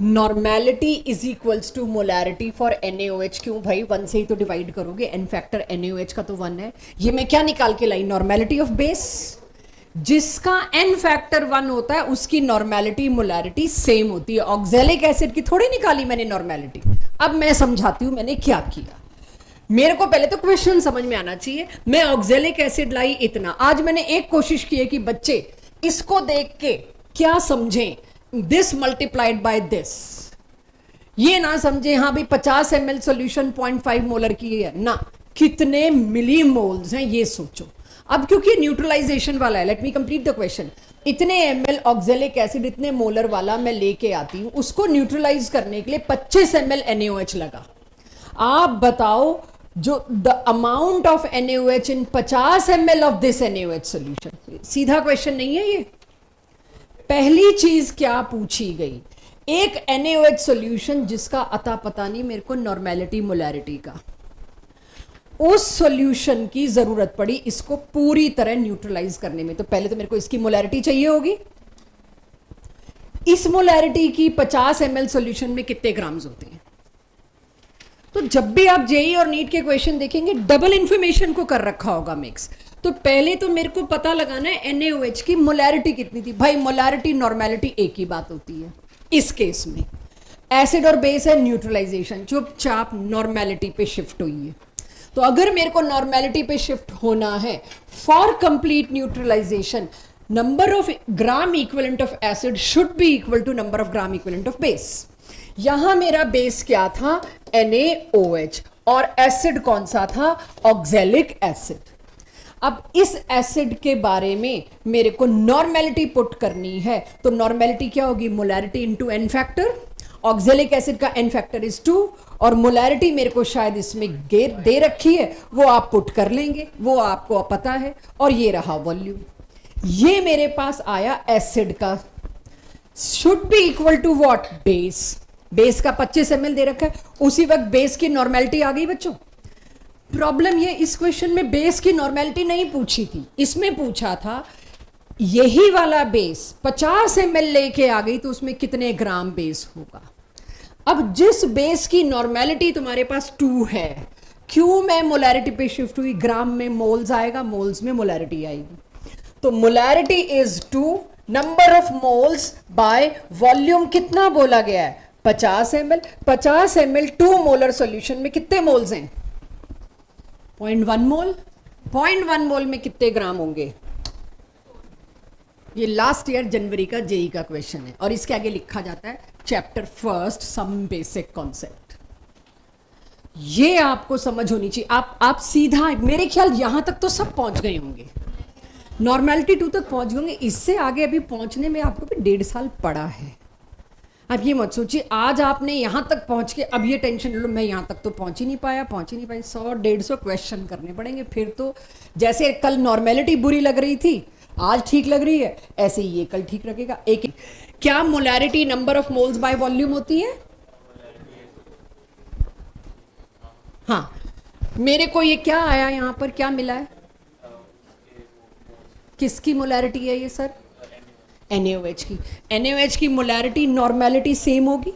S1: Normality is equals to molarity for NaOH। क्यों भाई, 1 से ही तो डिवाइड करोगे, N फैक्टर NaOH का तो 1 है। ये मैं क्या निकाल के लाई, नॉर्मेलिटी ऑफ बेस। जिसका N फैक्टर 1 होता है उसकी नॉर्मेलिटी मोलैरिटी सेम होती है। ऑक्सैलिक एसिड की थोड़ी निकाली मैंने नॉर्मेलिटी। अब मैं समझाती हूं मैंने क्या किया। मेरे को पहले तो क्वेश्चन समझ में आना चाहिए। मैं ऑक्जेलिक एसिड लाई इतना, आज मैंने एक कोशिश की है कि बच्चे इसको देख के क्या समझें, दिस मल्टीप्लाइड बाय दिस, ये ना समझे हाँ भाई 50 ml सॉल्यूशन 0.5 मोलर की है ना, कितने मिली मोल्स हैं ये सोचो। अब क्योंकि न्यूट्रलाइजेशन वाला है, let me complete the question. इतने ml ऑक्जेलिक एसिड इतने मोलर वाला मैं लेके आती हूं, उसको न्यूट्रलाइज करने के लिए 25 ml NaOH लगा। आप बताओ जो the amount of NaOH in 50 ml of this NaOH solution, सीधा क्वेश्चन नहीं है ये। पहली चीज क्या पूछी गई, एक NaOH सॉल्यूशन जिसका अता पता नहीं मेरे को नॉर्मेलिटी मोलैरिटी का, उस सॉल्यूशन की जरूरत पड़ी इसको पूरी तरह न्यूट्रलाइज करने में। तो पहले तो मेरे को इसकी मोलैरिटी चाहिए होगी। इस मोलैरिटी की 50 ml सॉल्यूशन में कितने ग्राम्स होते हैं? तो जब भी आप जेई और नीट के क्वेश्चन देखेंगे डबल इंफॉर्मेशन को कर रखा होगा मिक्स। तो पहले तो मेरे को पता लगाना है NaOH की मोलैरिटी कितनी थी। भाई मोलैरिटी नॉर्मेलिटी एक ही बात होती है इस केस में। एसिड और बेस है, न्यूट्रलाइजेशन चुपचाप नॉर्मेलिटी पे शिफ्ट हुई है। तो अगर मेरे को नॉर्मेलिटी पे शिफ्ट होना है, for complete neutralization number of gram equivalent of acid should be equal to number of gram equivalent of base. यहां मेरा बेस क्या था? NaOH, और एसिड कौन सा था? Oxalic acid. अब इस एसिड के बारे में मेरे को नॉर्मेलिटी पुट करनी है, तो नॉर्मेलिटी क्या होगी? Molarity into n factor. Oxalic acid का n फैक्टर इज 2, और मोलैरिटी मेरे को शायद इसमें दे रखी है, वो आप पुट कर लेंगे, वो आपको पता है। और ये रहा वॉल्यूम, ये मेरे पास आया एसिड का, should be equal to what? Base. Base का 25 ml दे रखा है, उसी वक्त बेस की नॉर्मेलिटी आ गई बच्चों। प्रॉब्लम ये, इस क्वेश्चन में बेस की नॉर्मेलिटी नहीं पूछी थी, इसमें पूछा था यही वाला बेस 50 ml लेके आ गई तो उसमें कितने ग्राम बेस होगा। अब जिस बेस की नॉर्मेलिटी तुम्हारे पास 2 है, क्यों मैं मोलैरिटी पे शिफ्ट हुई? ग्राम में मोल्स आएगा, मोल्स में मोलैरिटी आएगी। तो molarity is 2, number of moles by volume कितना बोला गया है? 50 ml। 50 ml 2 मोलर सॉल्यूशन में कितने मोल्स हैं? 0.1 मोल। 0.1 मोल में कितने ग्राम होंगे? ये लास्ट ईयर जनवरी का जेई का क्वेश्चन है, और इसके आगे लिखा जाता है chapter first some basic concept. ये आपको समझ होनी चाहिए। आप सीधा, मेरे ख्याल यहां तक तो सब पहुंच गए होंगे, नॉर्मेलिटी 2 तक पहुंच गए होंगे। इससे आगे अभी पहुंचने में आपको भी 1.5 साल पड़ा है। आप ये मत सोचिए आज आपने यहां तक पहुंच के अब ये टेंशन लो मैं यहां तक तो पहुंच ही नहीं पाया। 100-150 क्वेश्चन करने पड़ेंगे। फिर तो जैसे कल नॉर्मेलिटी बुरी लग रही थी, आज ठीक लग रही है, ऐसे ही ये कल ठीक लगेगा। एक क्या molarity number of moles by volume होती है? हाँ, मेरे को ये क्या आया यहां पर, क्या मिला है? किसकी मोलैरिटी है ये सर? NaOH की। NaOH की मोलैरिटी नॉर्मेलिटी सेम होगी,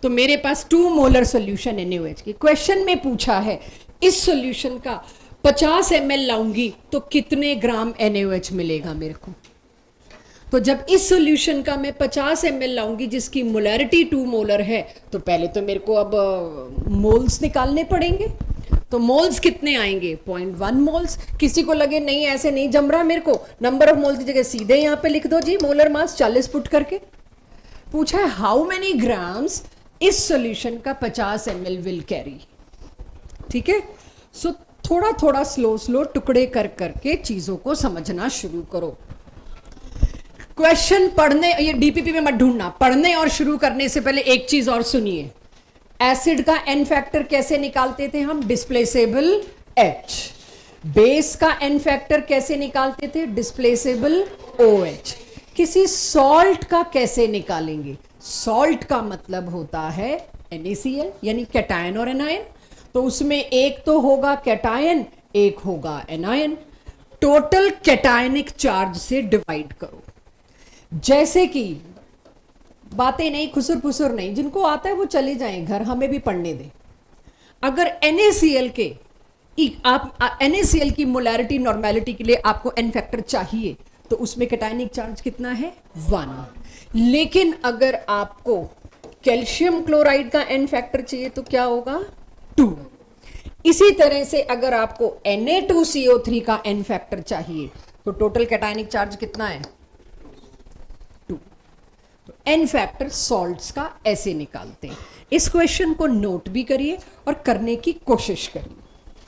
S1: तो मेरे पास 2 मोलर सॉल्यूशन NaOH की। क्वेश्चन में पूछा है इस सॉल्यूशन का 50 ml लाऊंगी तो कितने ग्राम NaOH मिलेगा मेरे को। तो जब इस सॉल्यूशन का मैं 50 ml लाऊंगी जिसकी मोलैरिटी 2 मोलर है, तो पहले तो मेरे को अब मोल्स निकालने पड़ेंगे। तो मोल्स कितने आएंगे? 0.1 मोल्स। किसी को लगे नहीं ऐसे नहीं जम रहा मेरे को, नंबर ऑफ मोल्स की जगह सीधे यहां पे लिख दो जी मोलर मास 40 पुट करके। पूछा है हाउ मेनी ग्राम्स इस सॉल्यूशन का 50 ml विल कैरी। ठीक है, सो थोड़ा थोड़ा स्लो टुकड़े कर करके चीजों को समझना शुरू करो। क्वेश्चन पढ़ने, ये डीपीपी में मत ढूंढना, पढ़ने और शुरू करने से पहले एक चीज और सुनिए। एसिड का n फैक्टर कैसे निकालते थे हम? डिस्प्लेसेबल H। बेस का n फैक्टर कैसे निकालते थे? डिस्प्लेसेबल OH। किसी सॉल्ट का कैसे निकालेंगे? सॉल्ट का मतलब होता है NaCl, यानी कैटायन और एनायन। तो उसमें एक तो होगा कैटायन, एक होगा एनायन। टोटल कैटायनिक चार्ज से डिवाइड करो। जैसे कि बातें नहीं, खुसुर फुसुर नहीं, जिनको आता है वो चले जाएं घर, हमें भी पढ़ने दें। अगर NaCl के आप NaCl की मोलैरिटी नॉर्मेलिटी के लिए आपको n फैक्टर चाहिए तो उसमें कैटायनिक चार्ज कितना है? 1। लेकिन अगर आपको कैल्शियम क्लोराइड का n फैक्टर चाहिए तो क्या होगा? 2। इसी तरह से अगर आपको Na2CO3 का n फैक्टर चाहिए तो टोटल कैटायनिक चार्ज कितना है? 2। तो n फैक्टर सॉल्ट्स का ऐसे निकालते हैं। इस क्वेश्चन को नोट भी करिए और करने की कोशिश करिए।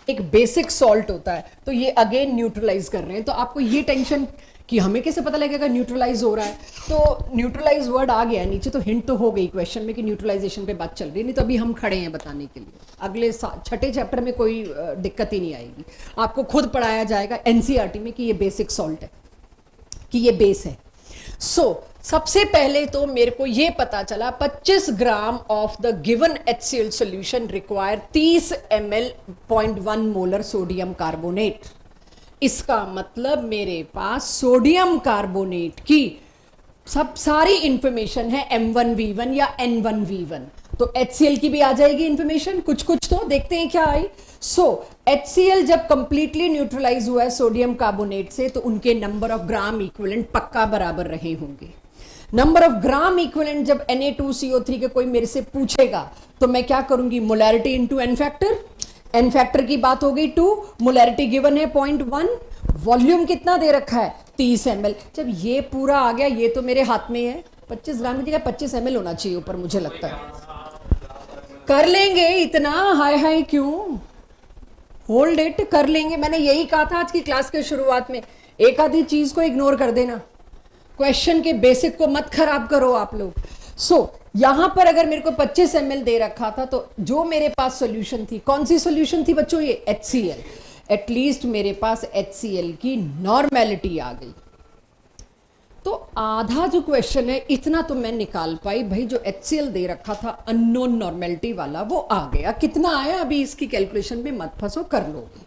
S1: एक बेसिक सॉल्ट होता है तो ये अगेन न्यूट्रलाइज कर रहे हैं, तो आपको ये टेंशन कि हमें कैसे पता लगेगा न्यूट्रलाइज हो रहा है। तो न्यूट्रलाइज वर्ड आ गया नीचे, तो हिंट तो हो गई क्वेश्चन में कि न्यूट्रलाइजेशन पे बात चल रही है। नहीं तो अभी हम खड़े हैं बताने के लिए। अगले छठे चैप्टर में कोई दिक्कत ही नहीं आएगी, आपको खुद पढ़ाया जाएगा एनसीईआरटी में कि ये बेसिक सॉल्ट है, कि ये बेस है। सबसे पहले तो मेरे को ये पता चला 25 gram of the given HCl solution require 30 ml 0.1 molar sodium carbonate. इसका मतलब मेरे पास सोडियम कार्बोनेट की सारी इंफॉर्मेशन है M1V1 या N1V1। तो HCl की भी आ जाएगी इंफॉर्मेशन, कुछ तो देखते हैं क्या आई। HCl जब कंप्लीटली न्यूट्रलाइज हुआ है सोडियम कार्बोनेट से, तो उनके नंबर ऑफ ग्राम इक्विवेलेंट पक्का बराबर रहे होंगे। नंबर ऑफ ग्राम इक्विवेलेंट जब Na2CO3 के कोई मेरे से पूछेगा तो मैं क्या करूंगी? Molarity into N factor. N factor की बात हो गई 2, मोलैरिटी गिवन है 0.1, वॉल्यूम कितना दे रखा है 30 ml। जब ये पूरा आ गया, ये तो मेरे हाथ में है, 25 ग्राम की जगह 25 ml होना चाहिए ऊपर, मुझे लगता है। कर लेंगे इतना हाई क्यों? होल्ड इट, कर लेंगे। मैंने यही कहा था आज की क्लास के शुरुआत में, एक आधी चीज को इग्नोर कर देना, क्वेश्चन के बेसिक को मत खराब करो आप लोग। यहां पर अगर मेरे को 25 ml दे रखा था, तो जो मेरे पास सॉल्यूशन थी, कौन सी सॉल्यूशन थी बच्चों? ये HCl। एटलीस्ट मेरे पास HCl की नॉर्मेलिटी आ गई। तो आधा जो क्वेश्चन है इतना तो मैं निकाल पाई भाई। जो HCl दे रखा था अननोन नॉर्मेलिटी वाला, वो आ गया। कितना आया अभी इसकी कैलकुलेशन में मत फंसो, कर लोगे।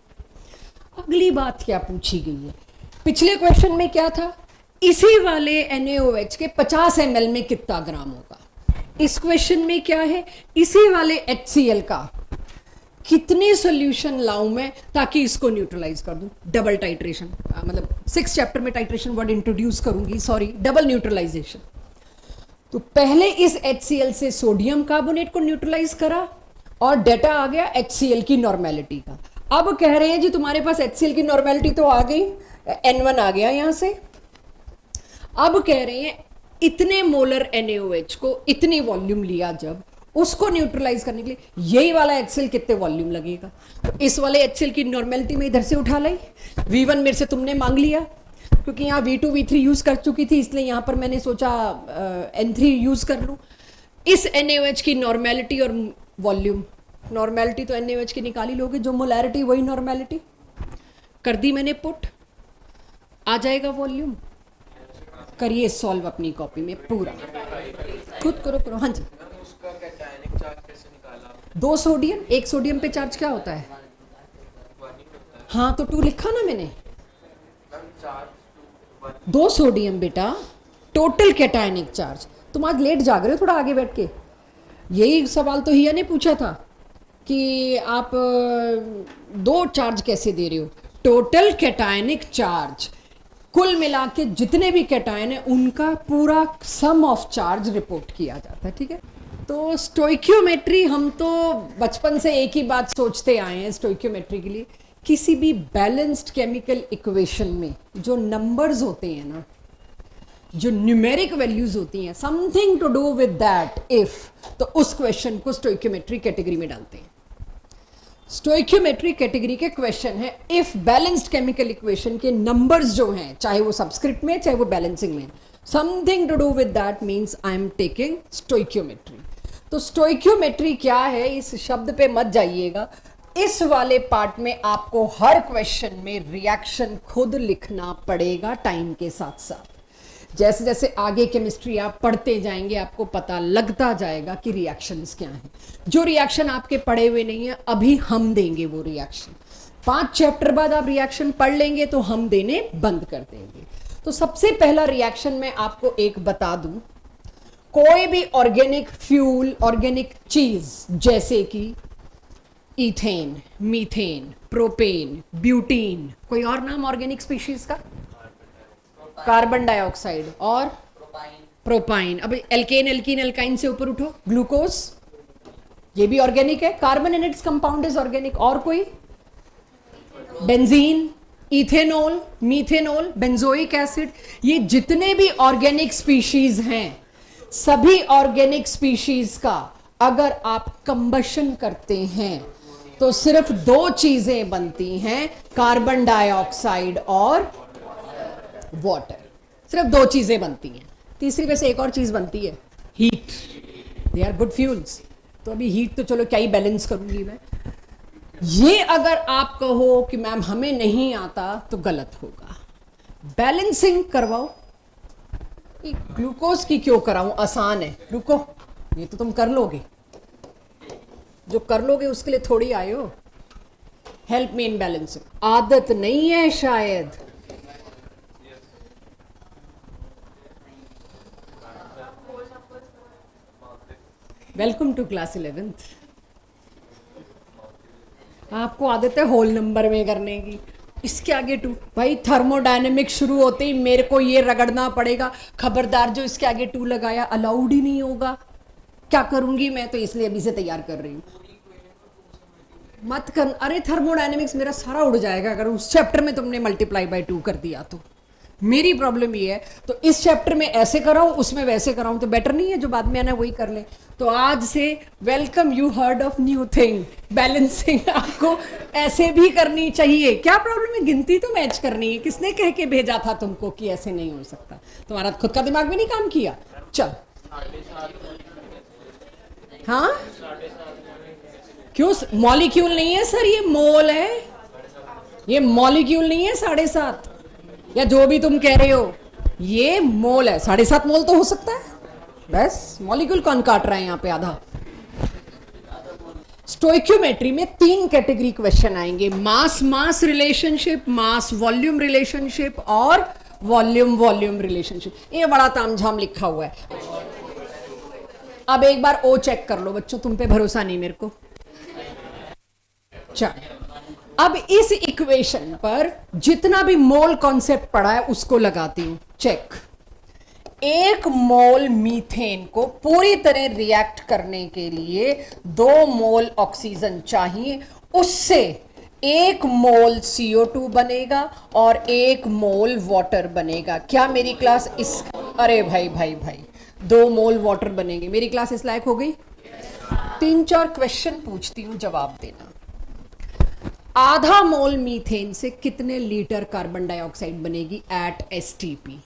S1: अगली बात क्या पूछी गई है? पिछले क्वेश्चन में क्या था? इसी वाले NaOH के 50 ml में कितना ग्राम होगा। इस क्वेश्चन में क्या है? इसी वाले HCl का कितने सॉल्यूशन लाऊं मैं ताकि इसको न्यूट्रलाइज कर दूं। डबल टाइट्रेशन, मतलब 6 चैप्टर में टाइट्रेशन वर्ड इंट्रोड्यूस करूंगी, सॉरी, डबल न्यूट्रलाइजेशन। तो पहले इस HCl से सोडियम कार्बोनेट को न्यूट्रलाइज करा और डेटा आ गया HCl की नॉर्मेलिटी का। अब कह रहे हैं जी तुम्हारे पास HCl की नॉर्मेलिटी तो आ गई, N1 आ गया यहां से। अब कह रहे हैं इतने मोलर NaOH को इतनी वॉल्यूम लिया, जब उसको न्यूट्रलाइज करने के लिए यही वाला HCl कितने वॉल्यूम लगेगा। तो इस वाले HCl की नॉर्मेलिटी में इधर से उठा लाई। V1 मेरे से तुमने मांग लिया, क्योंकि यहाँ V2 V3 यूज कर चुकी थी, इसलिए यहाँ पर मैंने सोचा N3 यूज कर लूँ। इस NaOH की नॉर्मेलिटी और वॉल्यूम, नॉर्मेलिटी तो NaOH की निकाली लोगे, जो मोलैरिटी वही नॉर्मेलिटी कर दी मैंने पुट, आ जाएगा वॉल्यूम। करिए सॉल्व अपनी कॉपी में पूरा, खुद करो। हाँ जी,
S2: उसका कैटायनिक चार्ज कैसे निकाला?
S1: 2 सोडियम, 1 सोडियम पे चार्ज क्या होता है? हाँ, तो 2 लिखा ना मैंने। 2 सोडियम बेटा, टोटल कैटायनिक चार्ज। तुम आज लेट जाग रहे हो, थोड़ा आगे बैठ के। यही सवाल तो हिया ने पूछा था कि आप 2 चार्ज कैसे दे रहे हो। टोटल कैटायनिक चार्ज, कुल मिला के जितने भी कैटायन है उनका पूरा सम ऑफ चार्ज रिपोर्ट किया जाता है, ठीक है। तो स्टोइकियोमेट्री, हम तो बचपन से एक ही बात सोचते आए हैं स्टोइकियोमेट्री के लिए, किसी भी बैलेंस्ड केमिकल इक्वेशन में जो नंबर्स होते हैं ना, जो न्यूमेरिक वैल्यूज होती हैं, something to do with that if, तो उस क्वेश्चन को स्टोइकियोमेट्री कैटेगरी में डालते हैं। स्टोइकियोमेट्री कैटेगरी के क्वेश्चन है इफ बैलेंस्ड केमिकल इक्वेशन के नंबर्स जो हैं, चाहे वो सबस्क्रिप्ट में चाहे वो बैलेंसिंग में, something to do with that means I am taking stoichiometry. तो स्टोइकियोमेट्री क्या है, इस शब्द पे मत जाइएगा। इस वाले पार्ट में आपको हर क्वेश्चन में रिएक्शन खुद लिखना पड़ेगा टाइम के साथ साथ। जैसे जैसे आगे केमिस्ट्री आप पढ़ते जाएंगे, आपको पता लगता जाएगा कि रिएक्शंस क्या हैं। जो रिएक्शन आपके पढ़े हुए नहीं है, अभी हम देंगे वो रिएक्शन। 5 चैप्टर बाद आप रिएक्शन पढ़ लेंगे तो हम देने बंद कर देंगे। तो सबसे पहला रिएक्शन मैं आपको एक बता दूं, कोई भी ऑर्गेनिक फ्यूल, ऑर्गेनिक चीज जैसे कि इथेन, मीथेन, प्रोपेन, ब्यूटीन, कोई और नाम ऑर्गेनिक स्पीशीज का? कार्बन डाइऑक्साइड और प्रोपाइन। अब एल्केन, एल्कीन, एल्काइन से ऊपर उठो, ग्लूकोज, ये भी ऑर्गेनिक है, carbon and its compound is organic. और कोई? Benzene, ethanol, methanol, benzoic acid, ये जितने भी ऑर्गेनिक स्पीशीज हैं, सभी ऑर्गेनिक स्पीशीज का अगर आप कंबशन करते हैं तो सिर्फ दो चीजें बनती हैं, कार्बन डाइऑक्साइड और वाटर। सिर्फ दो चीजें बनती हैं। तीसरी वैसे एक और चीज बनती है, heat. They are good fuels. तो अभी हीट तो चलो क्या ही बैलेंस करूंगी मैं। ये अगर आप कहो कि मैम हमें नहीं आता तो गलत होगा। बैलेंसिंग करवाओ। ग्लूकोज की क्यों कराऊं, आसान है, रुको, ये तो तुम कर लोगे। जो कर लोगे उसके लिए थोड़ी आए हो। Help me in balancing. आदत नहीं है शायद। Welcome to class 11th। आपको आदत है होल नंबर में करने की, इसके आगे 2। भाई थर्मोडायनेमिक शुरू होते ही मेरे को ये रगड़ना पड़ेगा, खबरदार जो इसके आगे 2 लगाया अलाउड ही नहीं होगा। क्या करूंगी मैं, तो इसलिए अभी से तैयार कर रही हूं। मत कर, अरे थर्मोडायनेमिक्स मेरा सारा उड़ जाएगा अगर उस चैप्टर में तुमने मल्टीप्लाई बाय 2 कर दिया तो। मेरी प्रॉब्लम ये है, तो इस चैप्टर में ऐसे कराऊं, उसमें वैसे कराऊं, तो बेटर नहीं है जो बाद में आना वही कर ले। तो आज से welcome, you heard of new thing, balancing आपको ऐसे भी करनी चाहिए। क्या प्रॉब्लम है, गिनती तो मैच करनी है। किसने कह के भेजा था तुमको कि ऐसे नहीं हो सकता? तुम्हारा खुद का दिमाग भी नहीं काम किया। चल, हाँ क्यों? मॉलिक्यूल नहीं है सर, ये मोल है। ये मॉलिक्यूल नहीं है 7.5, या जो भी तुम कह रहे हो, ये मोल है। 7.5 मोल तो हो सकता है, बस मॉलिक्यूल कौन काट रहा है यहाँ पे आधा। स्टोइक्योमेट्री में 3 कैटेगरी क्वेश्चन आएंगे, मास mass relationship, mass volume relationship और वॉल्यूम वॉल्यूम रिलेशनशिप। ये बड़ा तामझाम लिखा हुआ है। अब एक बार ओ चेक कर लो बच्चों, तुम पे भरोसा नहीं मेरे को। चल, अब इस इक्वेशन पर जितना भी मोल कॉन्सेप्ट पढ़ा है उसको लगाती हूं, चेक। 1 मोल मीथेन को पूरी तरह रिएक्ट करने के लिए 2 मोल ऑक्सीजन चाहिए, उससे 1 मोल CO2 बनेगा और 1 मोल वाटर बनेगा। क्या मेरी क्लास इस, अरे भाई भाई भाई, 2 मोल वाटर बनेंगे। मेरी क्लास इस लायक हो गई? 3-4 क्वेश्चन पूछती हूं, जवाब देना। आधा मोल मीथेन से कितने लीटर कार्बन डाइऑक्साइड बनेगी एट STP?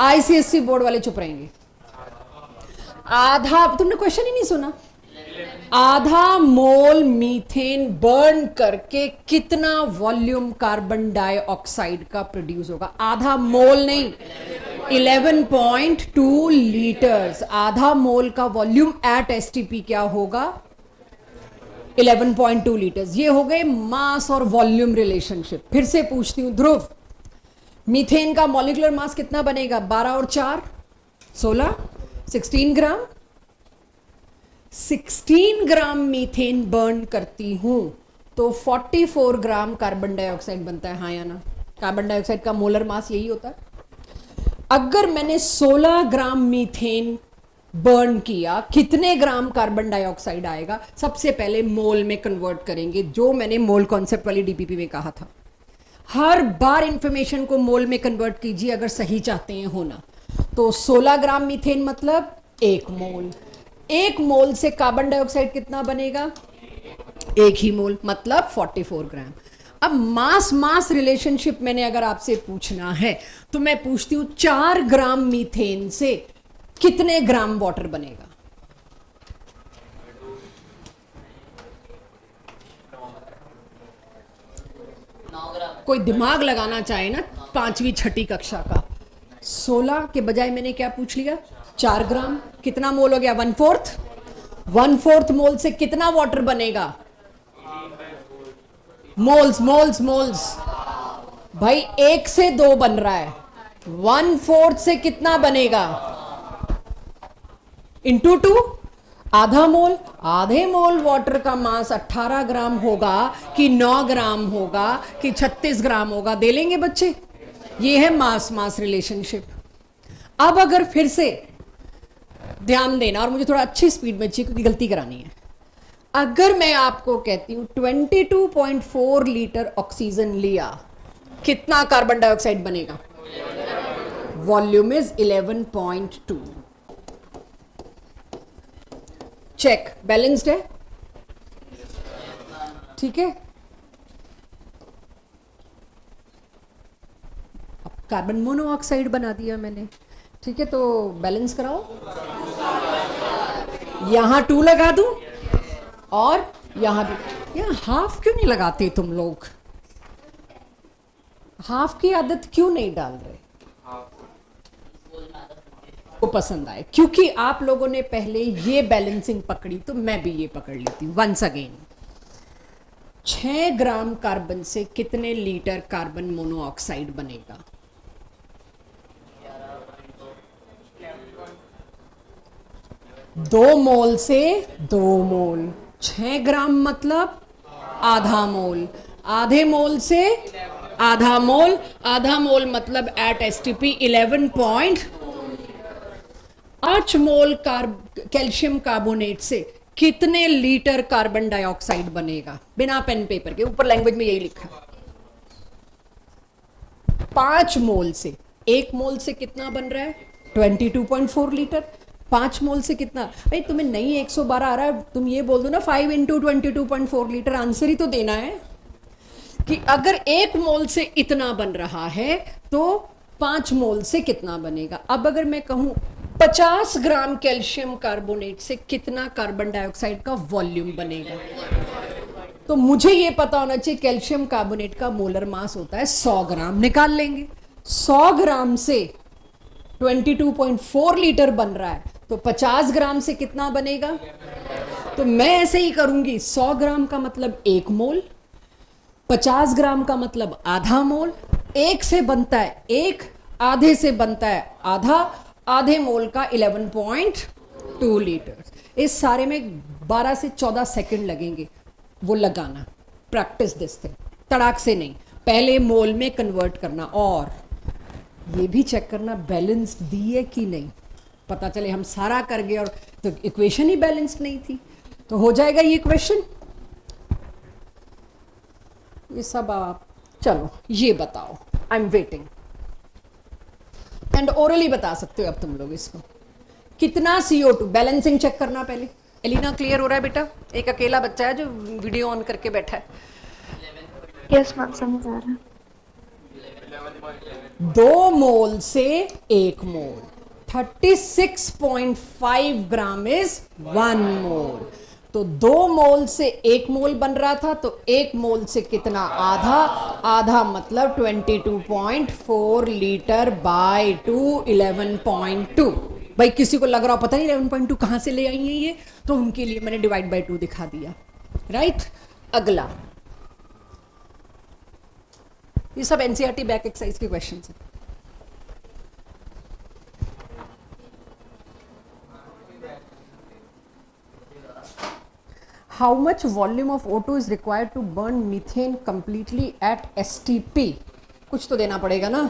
S1: ICSE बोर्ड वाले चुप रहेंगे। आधा, तुमने क्वेश्चन ही नहीं सुना। आधा मोल मीथेन बर्न करके कितना वॉल्यूम कार्बन डाइऑक्साइड का प्रोड्यूस होगा? आधा मोल नहीं, 11.2 लीटर्स। आधा मोल का वॉल्यूम एट STP क्या होगा? 11.2 लीटर्स। ये हो गए मास और वॉल्यूम रिलेशनशिप। फिर से पूछती हूं ध्रुव, मीथेन का मॉलिक्यूलर मास कितना बनेगा? 12 और 4 16, 16 ग्राम। 16 ग्राम मीथेन बर्न करती हूं तो 44 ग्राम कार्बन डाइऑक्साइड बनता है, हाँ या ना? कार्बन डाइऑक्साइड का मोलर मास यही होता है। अगर मैंने 16 ग्राम मीथेन बर्न किया, कितने ग्राम कार्बन डाइऑक्साइड आएगा? सबसे पहले मोल में कन्वर्ट करेंगे, जो मैंने मोल कॉन्सेप्ट वाली DPP में कहा था। हर बार इंफॉर्मेशन को मोल में कन्वर्ट कीजिए अगर सही चाहते हैं होना। तो 16 ग्राम मीथेन मतलब 1 मोल। 1 मोल से कार्बन डाइऑक्साइड कितना बनेगा? 1 ही मोल, मतलब 44 ग्राम। अब मास मास रिलेशनशिप मैंने अगर आपसे पूछना है तो मैं पूछती हूं 4 ग्राम मीथेन से कितने ग्राम वाटर बनेगा? कोई दिमाग लगाना चाहे ना, 5वीं 6ठी कक्षा का। 16 के बजाय मैंने क्या पूछ लिया? 4 ग्राम। कितना मोल हो गया? 1/4। 1/4 मोल से कितना वाटर बनेगा? Moles moles moles. भाई 1 से 2 बन रहा है, 1/4 से कितना बनेगा? इंटू 2, आधा मोल। आधे मोल वाटर का मास 18 ग्राम होगा कि 9 ग्राम होगा कि 36 ग्राम होगा? दे लेंगे बच्चे। ये है मास मास रिलेशनशिप। अब अगर फिर से ध्यान देना, और मुझे थोड़ा अच्छी स्पीड में चाहिए क्योंकि गलती करानी है। अगर मैं आपको कहती हूं 22.4 लीटर ऑक्सीजन लिया, कितना कार्बन डाइऑक्साइड बनेगा? Volume is 11.2। चेक, बैलेंस्ड है? ठीक है। अब कार्बन मोनोऑक्साइड बना दिया मैंने, ठीक है, तो बैलेंस कराओ। यहां 2 लगा दूं और यहां भी। यहां हाफ क्यों नहीं लगाते तुम लोग? हाफ की आदत क्यों नहीं डाल रहे? को पसंद आए, क्योंकि आप लोगों ने पहले ये बैलेंसिंग पकड़ी तो मैं भी ये पकड़ लेती हूं। वंस अगेन, 6 ग्राम कार्बन से कितने लीटर कार्बन मोनोऑक्साइड बनेगा? दो मोल से 2 मोल। 6 ग्राम मतलब आधा मोल, आधे मोल से आधा मोल, आधा मोल मतलब एट एसटीपी 11.8 मोल कैल्शियम कार्बोनेट से कितने लीटर कार्बन डाइऑक्साइड बनेगा? बिना पेन पेपर के, ऊपर लैंग्वेज में यही लिखा। 5 मोल से, 1 मोल से कितना बन रहा है? 22.4 लीटर। 5 मोल से कितना? भाई तुम्हें नहीं 112 आ रहा है, तुम ये बोल दो ना 5 इंटू 22.4 लीटर, आंसर ही तो देना है कि अगर 1 मोल से इतना बन रहा है तो 5 मोल से कितना बनेगा। अब अगर मैं कहूं 50 ग्राम कैल्शियम कार्बोनेट से कितना कार्बन डाइऑक्साइड का वॉल्यूम बनेगा, तो मुझे ये पता होना चाहिए कैल्शियम कार्बोनेट का मोलर मास होता है 100 ग्राम। निकाल लेंगे। 100 ग्राम से 22.4 लीटर बन रहा है तो 50 ग्राम से कितना बनेगा? तो मैं ऐसे ही करूंगी, 100 ग्राम का मतलब 1 मोल, 50 ग्राम का मतलब आधा मोल। 1 से बनता है 1, आधे से बनता है आधा, आधे मोल का 11.2 लीटर। इस सारे में 12 से 14 सेकंड लगेंगे वो लगाना। प्रैक्टिस दिस थिंग, तड़ाक से नहीं, पहले मोल में कन्वर्ट करना और ये भी चेक करना बैलेंस्ड दी है कि नहीं। पता चले हम सारा कर गए और तो इक्वेशन ही बैलेंस्ड नहीं थी, तो हो जाएगा ये इक्वेशन। ये सब आप चलो ये बताओ, I am waiting. And orally बता सकते हो अब तुम लोग इसको। कितना CO2, बैलेंसिंग चेक करना पहले। एलिना क्लियर हो रहा है बेटा? एक अकेला बच्चा है जो वीडियो ऑन करके बैठा है।
S3: यस मैम, समझ आ रहा है।
S1: 2 मोल से 1 मोल, 36.5 ग्राम इज 1 मोल। तो 2 मोल से 1 मोल बन रहा था तो 1 मोल से कितना? आधा, आधा मतलब 22.4 लीटर बाय 2 11.2। भाई किसी को लग रहा हो पता नहीं 11.2 कहां से ले आई है ये, तो उनके लिए मैंने डिवाइड बाय 2 दिखा दिया। राइट, अगला, ये सब एनसीईआरटी बैक एक्सरसाइज के क्वेश्चंस हैं। How much volume of O2 is required to burn methane completely at STP? कुछ तो देना पड़ेगा ना।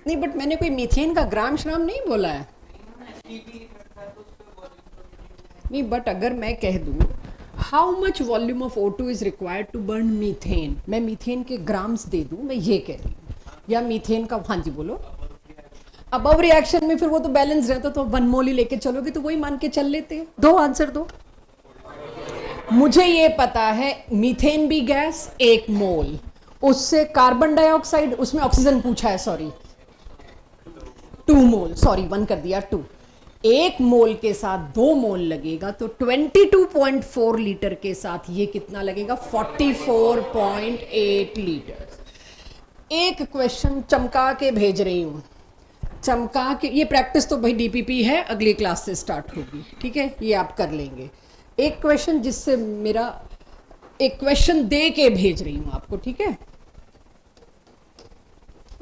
S1: नहीं, बट मैंने कोई मीथेन का ग्राम श्राम नहीं बोला है। नहीं, बट अगर मैं कह दूं how much volume of O2 is required to burn methane, मैं मीथेन के ग्राम्स दे दूं, मैं ये कह रही हूँ, या मीथेन का, हाँ जी बोलो। अबव रिएक्शन में फिर वो तो बैलेंस रहता, तो 1 मोल ही लेके चलोगे तो वही मान के चल लेते हैं। दो आंसर दो। मुझे ये पता है मीथेन भी गैस 1 मोल, उससे कार्बन डाइऑक्साइड, उसमें ऑक्सीजन पूछा है, सॉरी 2 मोल, सॉरी 1 कर दिया 2। 1 मोल के साथ 2 मोल लगेगा तो 22.4 लीटर के साथ ये कितना लगेगा? 44.8 लीटर। एक क्वेश्चन चमका के भेज रही हूं, चमका के। ये प्रैक्टिस तो भाई डीपीपी है, अगली क्लास से स्टार्ट होगी, ठीक है, ये आप कर लेंगे। एक क्वेश्चन जिससे मेरा, एक क्वेश्चन दे के भेज रही हूं आपको, ठीक है।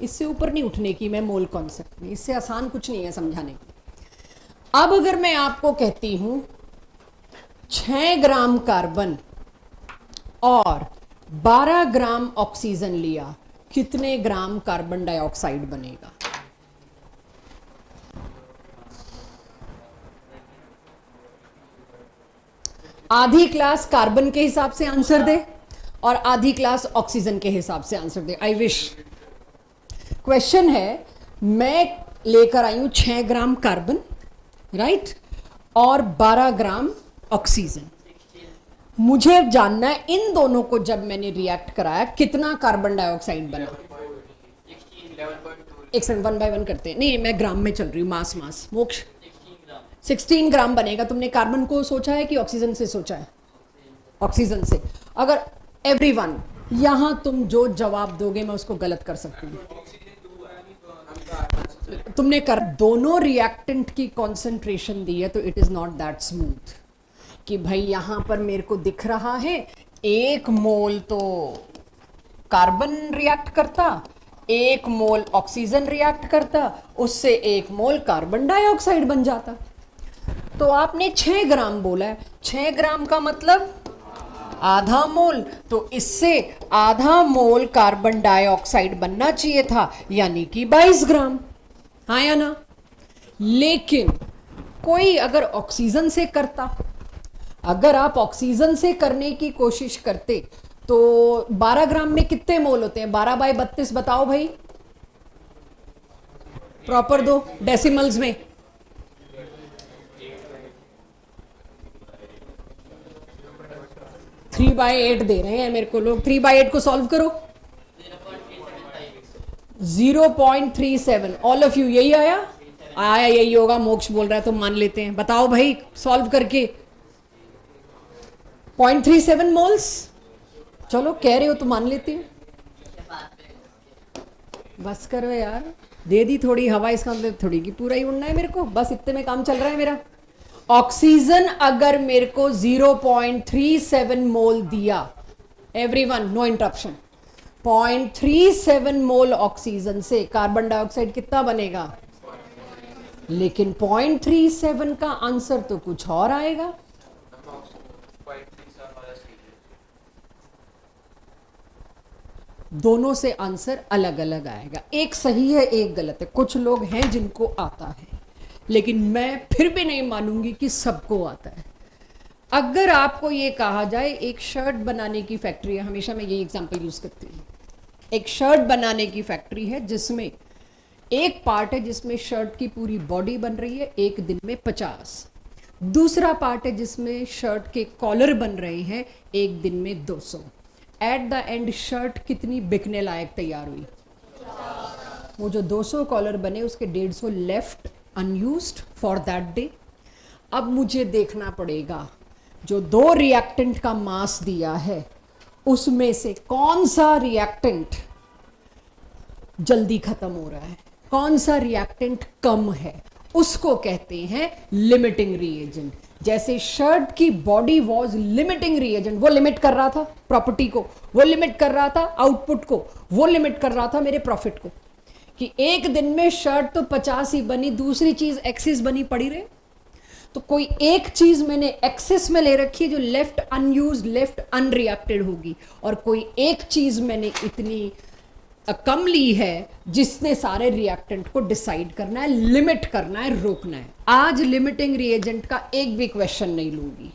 S1: इससे ऊपर नहीं उठने की मैं मोल कॉन्सेप्ट में, इससे आसान कुछ नहीं है समझाने की। अब अगर मैं आपको कहती हूं 6 ग्राम कार्बन और 12 ग्राम ऑक्सीजन लिया, कितने ग्राम कार्बन डाइऑक्साइड बनेगा? आधी क्लास कार्बन के हिसाब से आंसर दे और आधी क्लास ऑक्सीजन के हिसाब से answer they. I wish. Question है, मैं लेकर आई हूं 6 ग्राम कार्बन, राइट, और 12 ग्राम ऑक्सीजन। मुझे जानना है इन दोनों को जब मैंने रिएक्ट कराया कितना कार्बन डाइऑक्साइड बना। एक सेकंड, 1 बाय 1 करते हैं। नहीं, मैं ग्राम में चल रही हूँ, मास मास। मोक्ष 16 ग्राम बनेगा। तुमने कार्बन को सोचा है कि ऑक्सीजन से सोचा है? ऑक्सीजन से। अगर एवरीवन यहां तुम जो जवाब दोगे मैं उसको गलत कर सकती हूँ। तुमने कर दोनों रिएक्टेंट की कंसंट्रेशन दी है तो it is not that smooth कि भाई यहां पर मेरे को दिख रहा है 1 मोल तो कार्बन रिएक्ट करता, 1 मोल ऑक्सीजन रिएक्ट करता, उससे 1 मोल कार्बन डाइऑक्साइड बन जाता। तो आपने 6 ग्राम बोला है, 6 ग्राम का मतलब आधा मोल, तो इससे आधा मोल कार्बन डाइऑक्साइड बनना चाहिए था, यानी कि 22 ग्राम। हाँ या ना? लेकिन कोई अगर ऑक्सीजन से करता, अगर आप ऑक्सीजन से करने की कोशिश करते तो 12 ग्राम में कितने मोल होते हैं? 12 बाय 32 बताओ भाई, प्रॉपर दो डेसिमल्स में। 3/8 दे रहे हैं मेरे को लोग। 3/8 को सॉल्व करो। 0.37। ऑल ऑफ यू यही आया? आया यही होगा। मोक्ष बोल रहा है तो मान लेते हैं। बताओ भाई सॉल्व करके। 0.37 मोल्स। चलो कह रहे हो तो मान लेते हैं। बस करो यार, दे दी थोड़ी हवा, इसका मतलब थोड़ी की पूरा ही उड़ना है मेरे को। बस इतने में काम चल रहा है मेरा। ऑक्सीजन अगर मेरे को 0.37 मोल दिया, everyone no interruption, 0.37 mole oxygen से कार्बन डाइऑक्साइड कितना बनेगा? लेकिन 0.37 का आंसर तो कुछ और आएगा। दोनों से आंसर अलग अलग आएगा। एक सही है, एक गलत है। कुछ लोग हैं जिनको आता है, लेकिन मैं फिर भी नहीं मानूंगी कि सबको आता है। अगर आपको ये कहा जाए एक शर्ट बनाने की फैक्ट्री है, हमेशा मैं ये एग्जांपल यूज करती हूँ। एक शर्ट बनाने की फैक्ट्री है जिसमें एक पार्ट है जिसमें शर्ट की पूरी बॉडी बन रही है एक दिन में 50। दूसरा पार्ट है जिसमें शर्ट के कॉलर बन रहे हैं एक दिन में 200। एट द एंड शर्ट कितनी बिकने लायक तैयार हुई? वो जो 200 कॉलर बने उसके 150 left unused for that day. अब मुझे देखना पड़ेगा जो 2 रिएक्टेंट का मास दिया है उसमें से कौन सा रिएक्टेंट जल्दी खत्म हो रहा है, कौन सा रिएक्टेंट कम है, उसको कहते हैं लिमिटिंग रिएजेंट। जैसे शर्ट की बॉडी वॉज लिमिटिंग रिएजेंट, वो लिमिट कर रहा था प्रॉपर्टी को, वो लिमिट कर रहा था आउटपुट को, वो लिमिट कर रहा था मेरे प्रॉफिट को, कि एक दिन में शर्ट तो 50 ही बनी, दूसरी चीज एक्सिस बनी पड़ी रहे। तो कोई एक चीज मैंने एक्सेस में ले रखी है जो लेफ्ट अनयूज्ड, लेफ्ट अनरिएक्टेड होगी, और कोई एक चीज मैंने इतनी कम ली है जिसने सारे रिएक्टेंट को डिसाइड करना है, लिमिट करना है, रोकना है। आज लिमिटिंग रिएजेंट का एक भी क्वेश्चन नहीं लूंगी।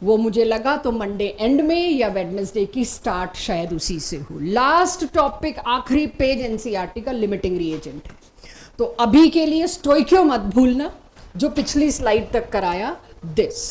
S1: वो मुझे लगा तो मंडे एंड में या वेडनेसडे की स्टार्ट शायद उसी से हो। लास्ट टॉपिक, आखिरी पेज एनसीईआरटी का लिमिटिंग रिएजेंट है। तो अभी के लिए स्टोइकियो मत भूलना, जो पिछली स्लाइड तक कराया दिस।